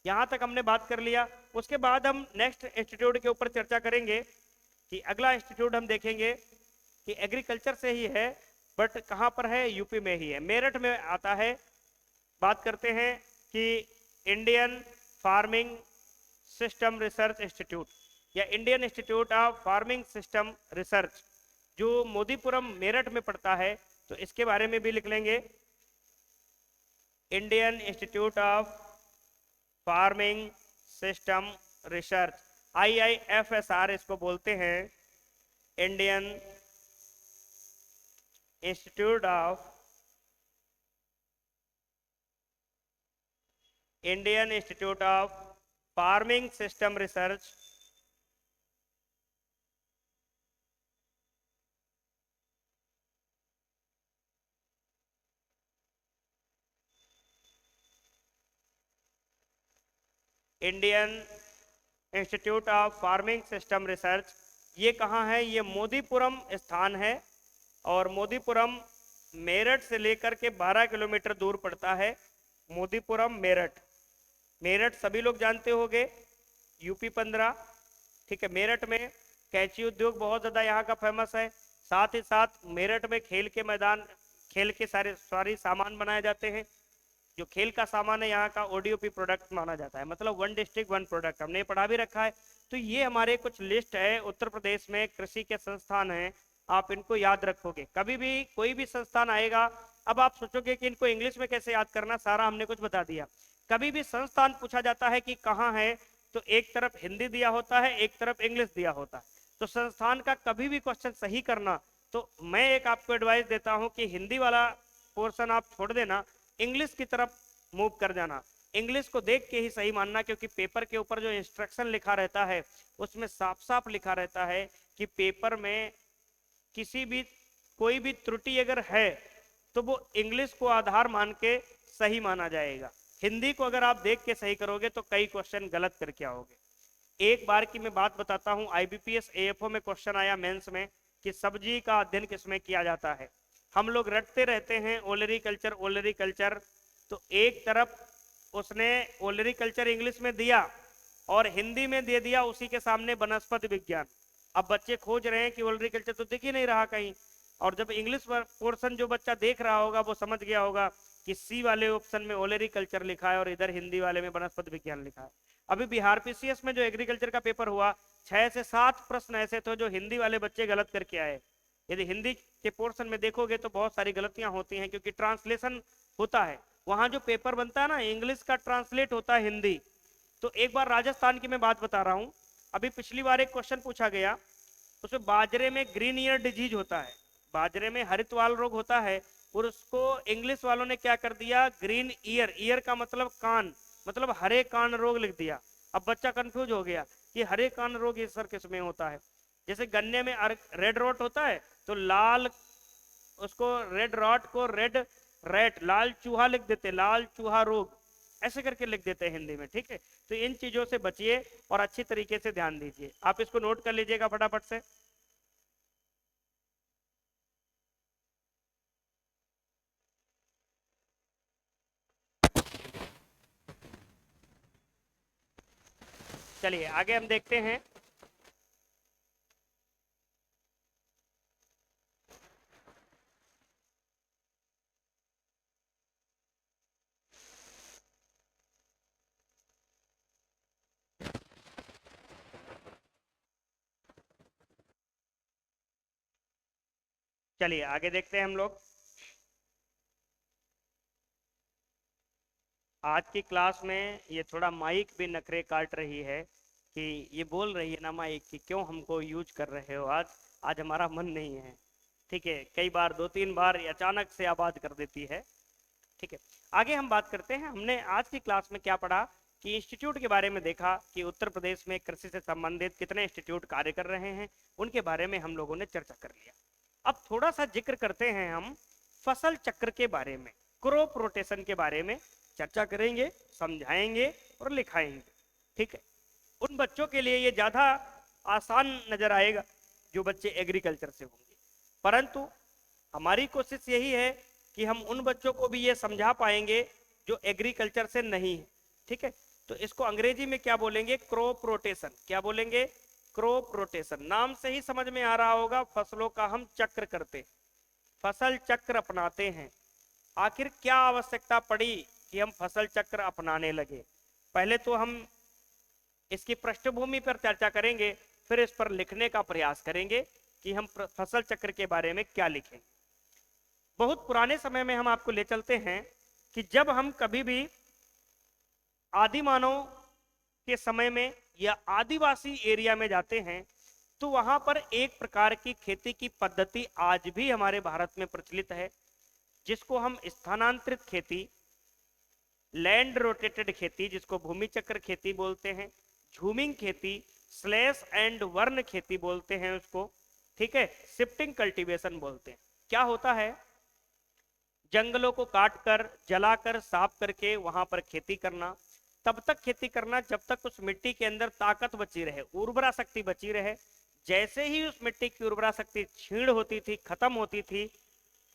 यहां तक हमने बात कर लिया। उसके बाद हम नेक्स्ट इंस्टीट्यूट के ऊपर चर्चा करेंगे कि अगला इंस्टीट्यूट हम देखेंगे कि एग्रीकल्चर से ही है, बट कहां पर है? यूपी में ही है, मेरठ में आता है। बात करते हैं कि Indian farming system research institute या Indian institute of farming system research, जो मोदीपुरम मेरठ में पड़ता है, तो इसके बारे में भी लिख लेंगे। Indian institute of farming system research, IIFSR इसको बोलते हैं। Indian institute of farming system research, Indian institute of farming system research. ये कहाँ है? ये मोदीपुरम स्थान है और मोदीपुरम मेरठ से लेकर के 12 किलोमीटर दूर पड़ता है। मोदीपुरम मेरठ, मेरठ सभी लोग जानते होंगे, यूपी 15, ठीक है। मेरठ में कैंची उद्योग बहुत ज्यादा यहाँ का फेमस है। साथ ही साथ मेरठ में खेल के मैदान, खेल के सारे सामान बनाए जाते हैं। जो खेल का सामान है यहाँ का ODOP प्रोडक्ट माना जाता है, मतलब 1 डिस्ट्रिक्ट 1 प्रोडक्ट, हमने पढ़ा भी रखा है। तो ये हमारे कुछ लिस्ट है, उत्तर प्रदेश में कृषि के संस्थान हैं, आप इनको याद रखोगे। कभी भी कोई भी संस्थान आएगा, अब आप सोचोगे कि इनको इंग्लिश में कैसे याद करना, सारा हमने कुछ बता दिया। कभी भी संस्थान पूछा जाता है कि कहाँ है, तो एक तरफ हिंदी दिया होता है, एक तरफ इंग्लिश दिया होता है। तो संस्थान का कभी भी क्वेश्चन सही करना, तो मैं एक आपको एडवाइस देता हूं कि हिंदी वाला पोर्शन आप छोड़ देना, इंग्लिश की तरफ मूव कर जाना। इंग्लिश को देख के ही सही मानना, क्योंकि पेपर के ऊपर जो इंस्ट्रक्शन लिखा रहता है उसमें साफ साफ लिखा रहता है कि पेपर में किसी भी कोई भी त्रुटि अगर है तो वो इंग्लिश को आधार मान के सही माना जाएगा। हिंदी को अगर आप देख के सही करोगे तो कई क्वेश्चन गलत करके आओगे। एक बार की मैं बात बताता हूं, IBPS AFO में क्वेश्चन आया मेंस में कि सब्जी का अध्ययन किसमें किया जाता है। हम लोग रटते रहते हैं ओलरीकल्चर ओलरीकल्चर, तो एक तरफ उसने ओलरीकल्चर इंग्लिश में दिया और हिंदी में दे दिया उसी के सामने वनस्पति विज्ञान। अब बच्चे खोज रहे हैं कि ओलरीकल्चर तो दिख ही नहीं रहा कहीं, और जब इंग्लिश पोर्शन जो बच्चा देख रहा होगा वो समझ गया होगा कि सी वाले ऑप्शन में ओलरीकल्चर लिखा है और इधर हिंदी वाले में वनस्पति विज्ञान लिखा है। अभी बिहार PCS में जो एग्रीकल्चर का पेपर हुआ, 6 से 7 प्रश्न ऐसे थे जो हिंदी वाले बच्चे गलत करके आए। यदि हिंदी के पोर्शन में देखोगे तो बहुत सारी गलतियां होती हैं, क्योंकि ट्रांसलेशन होता है, वहां जो पेपर बनता है ना इंग्लिश का ट्रांसलेट होता है हिंदी। तो एक बार राजस्थान की मैं बात बता रहा हूं, अभी पिछली बार एक क्वेश्चन पूछा गया, उसमें बाजरे में ग्रीन ईयर डिजीज होता है, बाजरे में हरितवाल रोग होता है, और उसको इंग्लिश वालों ने क्या कर दिया, ग्रीन ईयर, ईयर का मतलब कान, मतलब हरे कान रोग लिख दिया। अब बच्चा कंफ्यूज हो गया कि हरे कान रोग ये सर किसमें होता है। जैसे गन्ने में रेड रॉट होता है तो लाल, उसको रेड रॉट को रेड रैट, लाल चूहा लिख देते, लाल चूहा रोग ऐसे करके लिख देते हैं हिंदी में, ठीक है। तो इन चीजों से बचिए और अच्छी तरीके से ध्यान दीजिए। आप इसको नोट कर लीजिएगा फटाफट से। चलिए आगे हम देखते हैं। चलिए आगे देखते हैं हम लोग। आज की क्लास में ये थोड़ा माइक भी नखरे काट रही है कि ये बोल रही है ना माइक कि क्यों हमको यूज कर रहे हो, आज आज हमारा मन नहीं है, ठीक है। कई बार 2-3 बार अचानक से आवाज कर देती है, ठीक है। आगे हम बात करते हैं। हमने आज की क्लास में क्या पढ़ा कि इंस्टीट्यूट के बारे में देखा कि उत्तर प्रदेश में कृषि से संबंधित कितने इंस्टीट्यूट कार्य कर रहे हैं, उनके बारे में हम लोगों ने चर्चा कर लिया। अब थोड़ा सा जिक्र करते हैं हम फसल चक्र के बारे में, क्रॉप रोटेशन के बारे में चर्चा करेंगे, समझाएंगे और लिखाएंगे। ठीक है, उन बच्चों के लिए ये ज्यादा आसान नजर आएगा जो बच्चे एग्रीकल्चर से होंगे, परंतु हमारी कोशिश यही है कि हम उन बच्चों को भी ये समझा पाएंगे जो एग्रीकल्चर से नहीं है। ठीक है, तो इसको अंग्रेजी में क्या बोलेंगे, क्रॉप रोटेशन। क्या बोलेंगे, क्रॉप रोटेशन। नाम से ही समझ में आ रहा होगा, फसलों का हम चक्र करते, फसल चक्र अपनाते हैं। आखिर क्या आवश्यकता पड़ी कि हम फसल चक्र अपनाने लगे? पहले तो हम इसकी पृष्ठभूमि पर चर्चा करेंगे, फिर इस पर लिखने का प्रयास करेंगे कि हम फसल चक्र के बारे में क्या लिखें। बहुत पुराने समय में हम आपको ले चलते हैं कि जब हम कभी भी आदि मानव के समय में या आदिवासी एरिया में जाते हैं तो वहां पर एक प्रकार की खेती की पद्धति आज भी हमारे भारत में प्रचलित है, जिसको हम स्थानांतरित खेती, लैंड रोटेटेड खेती, जिसको भूमि चक्र खेती बोलते हैं, झूमिंग खेती, स्लैश एंड वर्न खेती बोलते हैं उसको। ठीक है, शिफ्टिंग कल्टीवेशन बोलते हैं। क्या होता है, जंगलों को काटकर, जलाकर, साफ करके वहां पर खेती करना। तब तक खेती करना जब तक उस मिट्टी के अंदर ताकत बची रहे, उर्वरा शक्ति बची रहे। जैसे ही उस मिट्टी की उर्वरा शक्ति क्षीण होती थी, खत्म होती थी,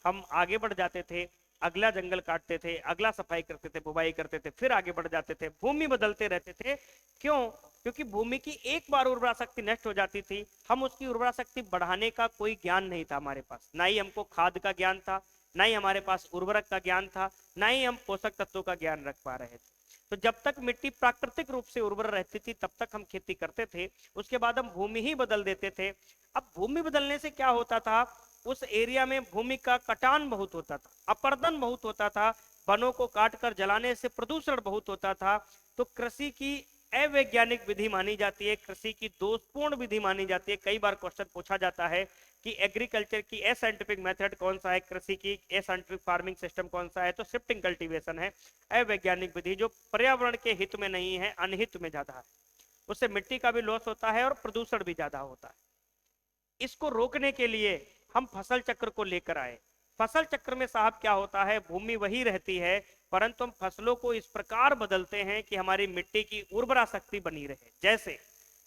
हम आगे बढ़ जाते थे, अगला जंगल काटते थे, अगला सफाई करते थे, बुवाई करते थे, फिर आगे बढ़ जाते थे, भूमि बदलते रहते थे। क्यों? क्योंकि भूमि की एक बार उर्वरा शक्ति नष्ट हो जाती थी, हम उसकी उर्वरा शक्ति बढ़ाने का कोई ज्ञान नहीं था हमारे पास, ना ही हमको खाद का ज्ञान था, ना ही हमारे पास उर्वरक का ज्ञान था, ना ही हम पोषक तत्वों का ज्ञान रख पा रहे थे। तो जब तक मिट्टी प्राकृतिक रूप से उर्वर रहती थी तब तक हम खेती करते थे, उसके बाद हम भूमि ही बदल देते थे। अब भूमि बदलने से क्या होता था, उस एरिया में भूमि का कटान बहुत होता था, अपरदन बहुत होता था, वनों को काटकर जलाने से प्रदूषण बहुत होता था। तो कृषि की अवैज्ञानिक विधि मानी जाती है, कृषि की दोषपूर्ण विधि मानी जाती है। कई बार क्वेश्चन पूछा जाता है कि एग्रीकल्चर की असाइंटिफिक मेथड कौन सा है, कृषि की असाइंटिफिक फार्मिंग सिस्टम कौन सा है, तो शिफ्टिंग कल्टीवेशन है, अवैज्ञानिक विधि जो पर्यावरण के हित में नहीं है, अनहित में ज्यादा है। उससे मिट्टी का भी लॉस होता है और प्रदूषण भी ज्यादा होता है। इसको रोकने के लिए हम फसल चक्र को लेकर आए। फसल चक्र में साहब क्या होता है, भूमि वही रहती है, परंतु हम फसलों को इस प्रकार बदलते हैं कि हमारी मिट्टी की उर्वरा शक्ति बनी रहे। जैसे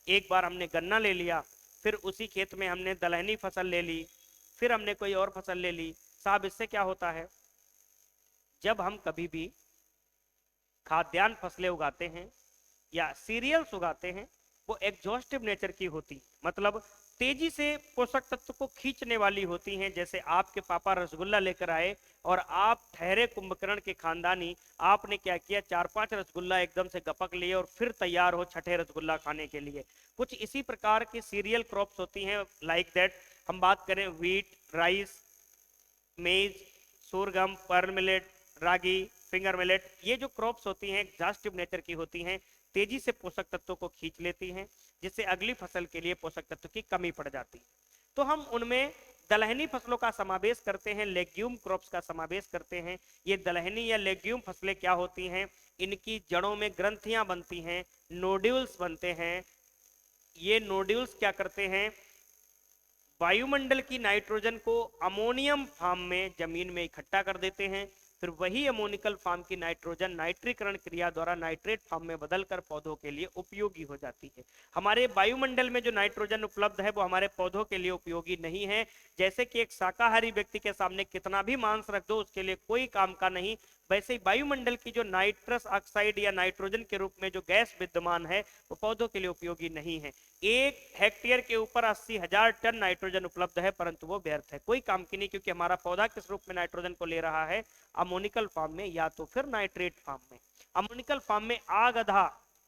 एक बार हमने गन्ना ले लिया, फिर उसी खेत में हमने दलहनी फसल ले ली, फिर हमने कोई और फसल ले ली। साहब इससे क्या होता है, जब हम कभी भी खाद्यान्न फसलें उगाते हैं या सीरियल्स उगाते हैं, वो एग्जॉस्टिव नेचर की होती, मतलब तेजी से पोषक तत्व को खींचने वाली होती हैं। जैसे आपके पापा रसगुल्ला लेकर आए और आप ठहरे कुंभकर्ण के खानदानी, आपने क्या किया, 4-5 रसगुल्ला एकदम से गपक लिए और फिर तैयार हो छठे रसगुल्ला खाने के लिए। कुछ इसी प्रकार की सीरियल क्रॉप्स होती हैं, लाइक दैट। हम बात करें व्हीट, राइस, मेज, सोरगम, पर्ल मिलेट, रागी, फिंगर मिलेट, ये जो क्रॉप्स होती हैं एग्जॉस्टिव नेचर की होती हैं, तेजी से पोषक तत्वों को खींच लेती हैं, जिससे अगली फसल के लिए पोषक तत्व की कमी पड़ जाती है। तो हम उनमें दलहनी फसलों का समावेश करते हैं, लेग्यूम क्रॉप्स का समावेश करते हैं। ये दलहनी या लेग्यूम फसलें क्या होती हैं, इनकी जड़ों में ग्रंथियां बनती हैं, नोड्यूल्स बनते हैं। ये नोड्यूल्स क्या करते हैं, वायुमंडल की नाइट्रोजन को अमोनियम फॉर्म में जमीन में इकट्ठा कर देते हैं, फिर वही अमोनिकल फॉर्म की नाइट्रोजन नाइट्रीकरण क्रिया द्वारा नाइट्रेट फॉर्म में बदलकर पौधों के लिए उपयोगी हो जाती है। हमारे वायुमंडल में जो नाइट्रोजन उपलब्ध है वो हमारे पौधों के लिए उपयोगी नहीं है। जैसे कि एक शाकाहारी व्यक्ति के सामने कितना भी मांस रख दो उसके लिए कोई काम का नहीं, वैसे ही वायुमंडल की जो नाइट्रस ऑक्साइड या नाइट्रोजन के रूप में जो गैस विद्यमान है वो पौधों के लिए उपयोगी नहीं है। 1 हेक्टेयर के ऊपर 80,000 टन नाइट्रोजन उपलब्ध है, परंतु वो व्यर्थ है, कोई काम की नहीं, क्योंकि हमारा पौधा किस रूप में नाइट्रोजन को ले रहा है, अमोनिकल फॉर्म में या तो फिर नाइट्रेट फॉर्म में। अमोनिकल फॉर्म में आगधा,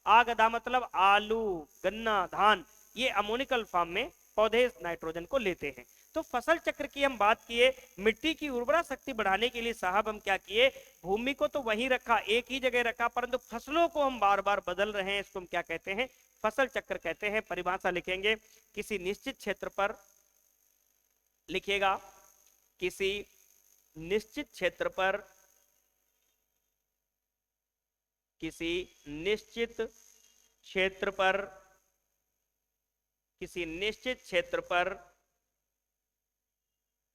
आगधा मतलब आलू, गन्ना, धान, ये अमोनिकल फॉर्म में पौधे नाइट्रोजन को लेते हैं। तो फसल चक्र की हम बात किए, मिट्टी की उर्वरा शक्ति बढ़ाने के लिए साहब हम क्या किए, भूमि को तो वहीं रखा, एक ही जगह रखा, परंतु फसलों को हम बार बार बदल रहे हैं। इसको हम क्या कहते हैं, फसल चक्र कहते हैं। परिभाषा लिखेंगे, किसी निश्चित क्षेत्र पर, लिखिएगा, किसी निश्चित क्षेत्र पर, किसी निश्चित क्षेत्र पर, किसी निश्चित क्षेत्र पर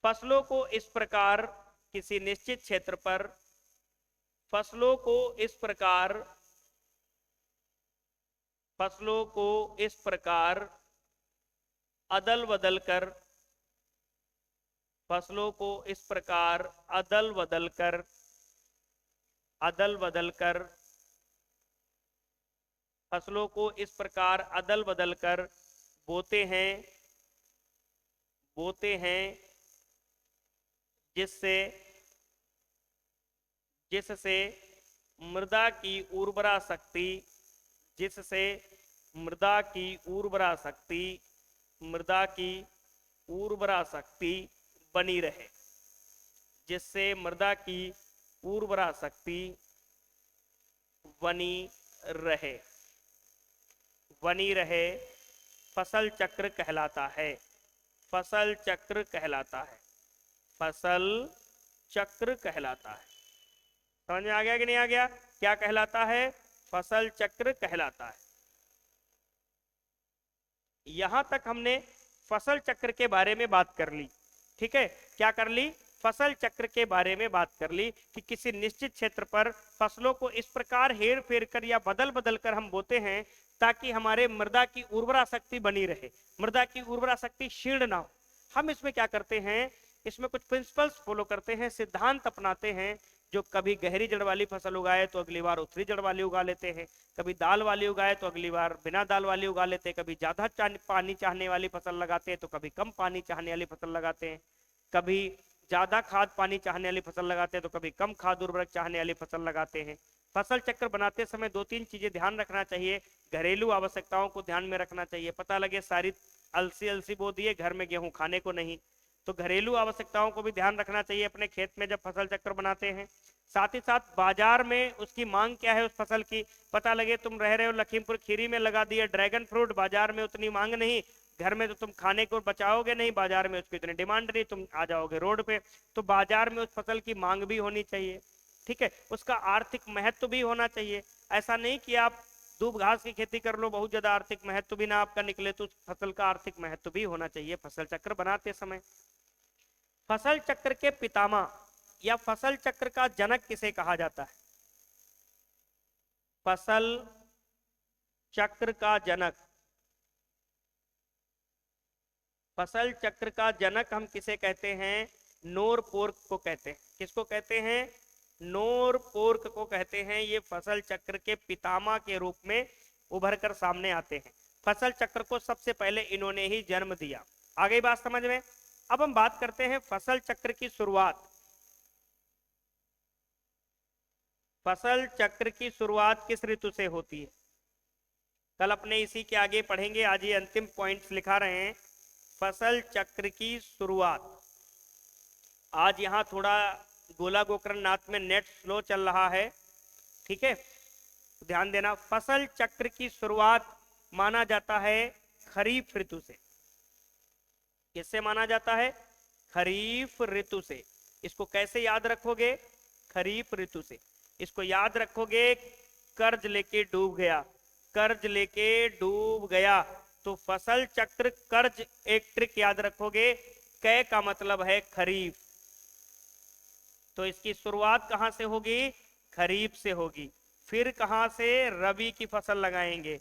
फसलों को इस प्रकार किसी निश्चित क्षेत्र पर, फसलों को इस प्रकार, फसलों को इस प्रकार अदल बदल कर, फसलों को इस प्रकार अदल बदल कर, अदल बदल कर, फसलों को इस प्रकार अदल बदल कर बोते हैं, बोते हैं, जिससे, जिससे मृदा की उर्वरा शक्ति, जिससे मृदा की उर्वरा शक्ति, मृदा की उर्वरा शक्ति बनी रहे, जिससे मृदा की उर्वरा शक्ति बनी रहे, बनी रहे, फसल चक्र कहलाता है, फसल चक्र कहलाता है, फसल चक्र कहलाता है। समझ में आ गया कि नहीं आ गया? क्या कहलाता है? फसल चक्र कहलाता है। यहां तक हमने फसल चक्र के बारे में बात कर ली। ठीक है, क्या कर ली? फसल चक्र के बारे में बात कर ली कि किसी निश्चित क्षेत्र पर फसलों को इस प्रकार हेर फेर कर या बदल बदल कर हम बोते हैं ताकि हमारे मृदा की उर्वरा शक्ति बनी रहे, मृदा की उर्वरा शक्ति क्षीण ना हो। हम इसमें क्या करते हैं? इसमें कुछ प्रिंसिपल्स फॉलो करते हैं, सिद्धांत अपनाते हैं। जो कभी गहरी जड़ वाली फसल उगाए तो अगली बार उथली जड़ वाली उगा लेते हैं, कभी दाल वाली उगाए तो अगली बार बिना दाल वाली उगा लेते हैं, कभी ज्यादा पानी चाहने वाली फसल लगाते हैं तो कभी कम पानी चाहने वाली फसल लगाते हैं, कभी ज्यादा खाद पानी चाहने वाली फसल लगाते हैं तो कभी कम खाद उर्वरक चाहने वाली फसल लगाते हैं। फसल चक्र बनाते समय दो तीन चीजें ध्यान रखना चाहिए। घरेलू आवश्यकताओं को ध्यान में रखना चाहिए। पता लगे सारी अलसी अलसी बो दिए, घर में गेहूं खाने को नहीं, तो घरेलू आवश्यकताओं को भी ध्यान रखना चाहिए अपने खेत में जब फसल चक्र बनाते हैं। साथ ही साथ बाजार में उसकी मांग क्या है उस फसल की। पता लगे तुम रह रहे हो लखीमपुर खीरी में लगा दिया ड्रैगन फ्रूट, बाजार में उतनी मांग नहीं, घर में तो तुम खाने को बचाओगे नहीं, बाजार में उसकी इतनी डिमांड नहीं, तुम आ जाओगे रोड पे। तो बाजार में उस फसल की मांग भी होनी चाहिए। ठीक है, उसका आर्थिक महत्व भी होना चाहिए। ऐसा नहीं कि आप दूब घास की खेती कर लो, बहुत ज्यादा आर्थिक महत्व भी ना आपका निकले, तो फसल का आर्थिक महत्व भी होना चाहिए फसल चक्र बनाते समय। फसल चक्र के पितामह या फसल चक्र का जनक किसे कहा जाता है? फसल चक्र का जनक, फसल चक्र का जनक हम किसे कहते हैं? नोरपोर्क को कहते हैं। किसको कहते हैं? नोरपोर्क को कहते हैं। ये फसल चक्र के पितामह के रूप में उभर कर सामने आते हैं। फसल चक्र को सबसे पहले इन्होंने ही जन्म दिया। आ गई बात समझ में? अब हम बात करते हैं फसल चक्र की शुरुआत। फसल चक्र की शुरुआत किस ऋतु से होती है? कल अपने इसी के आगे पढ़ेंगे, आज ये अंतिम पॉइंट्स लिखा रहे हैं। फसल चक्र की शुरुआत, आज यहाँ थोड़ा गोला गोकर्ण नाथ में नेट स्लो चल रहा है, ठीक है, ध्यान देना। फसल चक्र की शुरुआत माना जाता है खरीफ ऋतु से। किससे माना जाता है? खरीफ ऋतु से। इसको कैसे याद रखोगे? खरीफ ऋतु से। इसको याद रखोगे, कर्ज लेके डूब गया, कर्ज लेके डूब गया, तो फसल चक्र कर्ज एक ट्रिक याद रखोगे, कै का मतलब है खरीफ, तो इसकी शुरुआत कहां से होगी? खरीफ से होगी। फिर कहां से? रबी की फसल लगाएंगे,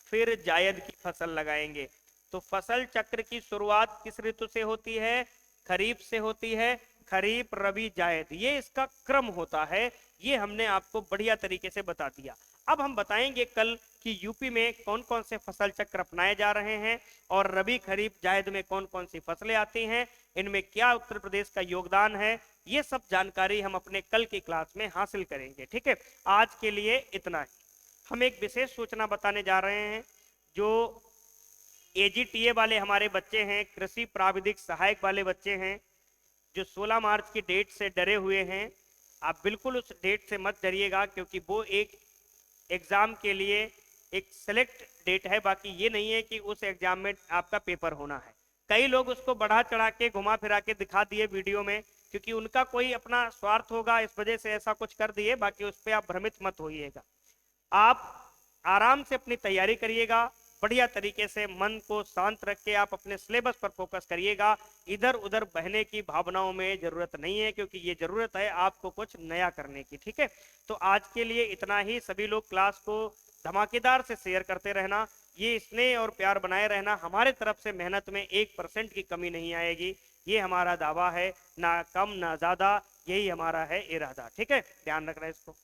फिर जायद की फसल लगाएंगे। तो फसल चक्र की शुरुआत किस ऋतु से होती है? खरीफ से होती है। खरीफ, रबी, जायद, ये इसका क्रम होता है। ये हमने आपको बढ़िया तरीके से बता दिया। अब हम बताएंगे कल कि यूपी में कौन कौन से फसल चक्र अपनाए जा रहे हैं और रबी, खरीफ, जायद में कौन कौन सी फसलें आती हैं, इनमें क्या उत्तर प्रदेश का योगदान है। ये सब जानकारी हम अपने कल की क्लास में हासिल करेंगे। ठीक है, आज के लिए इतना ही। हम एक विशेष सूचना बताने जा रहे हैं। जो AGTA वाले हमारे बच्चे हैं, कृषि प्राविधिक सहायक वाले बच्चे हैं, जो 16 मार्च की डेट से डरे हुए हैं, आप बिल्कुल उस डेट से मत डरिएगा, क्योंकि वो एक एग्जाम के लिए एक सेलेक्ट डेट है। बाकी ये नहीं है कि उस एग्जाम में आपका पेपर होना है। कई लोग उसको बढ़ा चढ़ा के घुमा फिरा के दिखा दिए वीडियो में, क्योंकि उनका कोई अपना स्वार्थ होगा, इस वजह से ऐसा कुछ कर दिए। बाकी उस पर आप भ्रमित मत होइएगा। आप आराम से अपनी तैयारी करिएगा, बढ़िया तरीके से मन को शांत रख के आप अपने सिलेबस पर फोकस करिएगा। इधर उधर बहने की भावनाओं में जरूरत नहीं है, क्योंकि ये जरूरत है आपको कुछ नया करने की। ठीक है, तो आज के लिए इतना ही। सभी लोग क्लास को धमाकेदार से शेयर करते रहना, ये स्नेह और प्यार बनाए रहना। हमारे तरफ से मेहनत में 1% की कमी नहीं आएगी, ये हमारा दावा है, ना कम ना ज्यादा, यही हमारा है इरादा। ठीक है, ध्यान रखना इसको।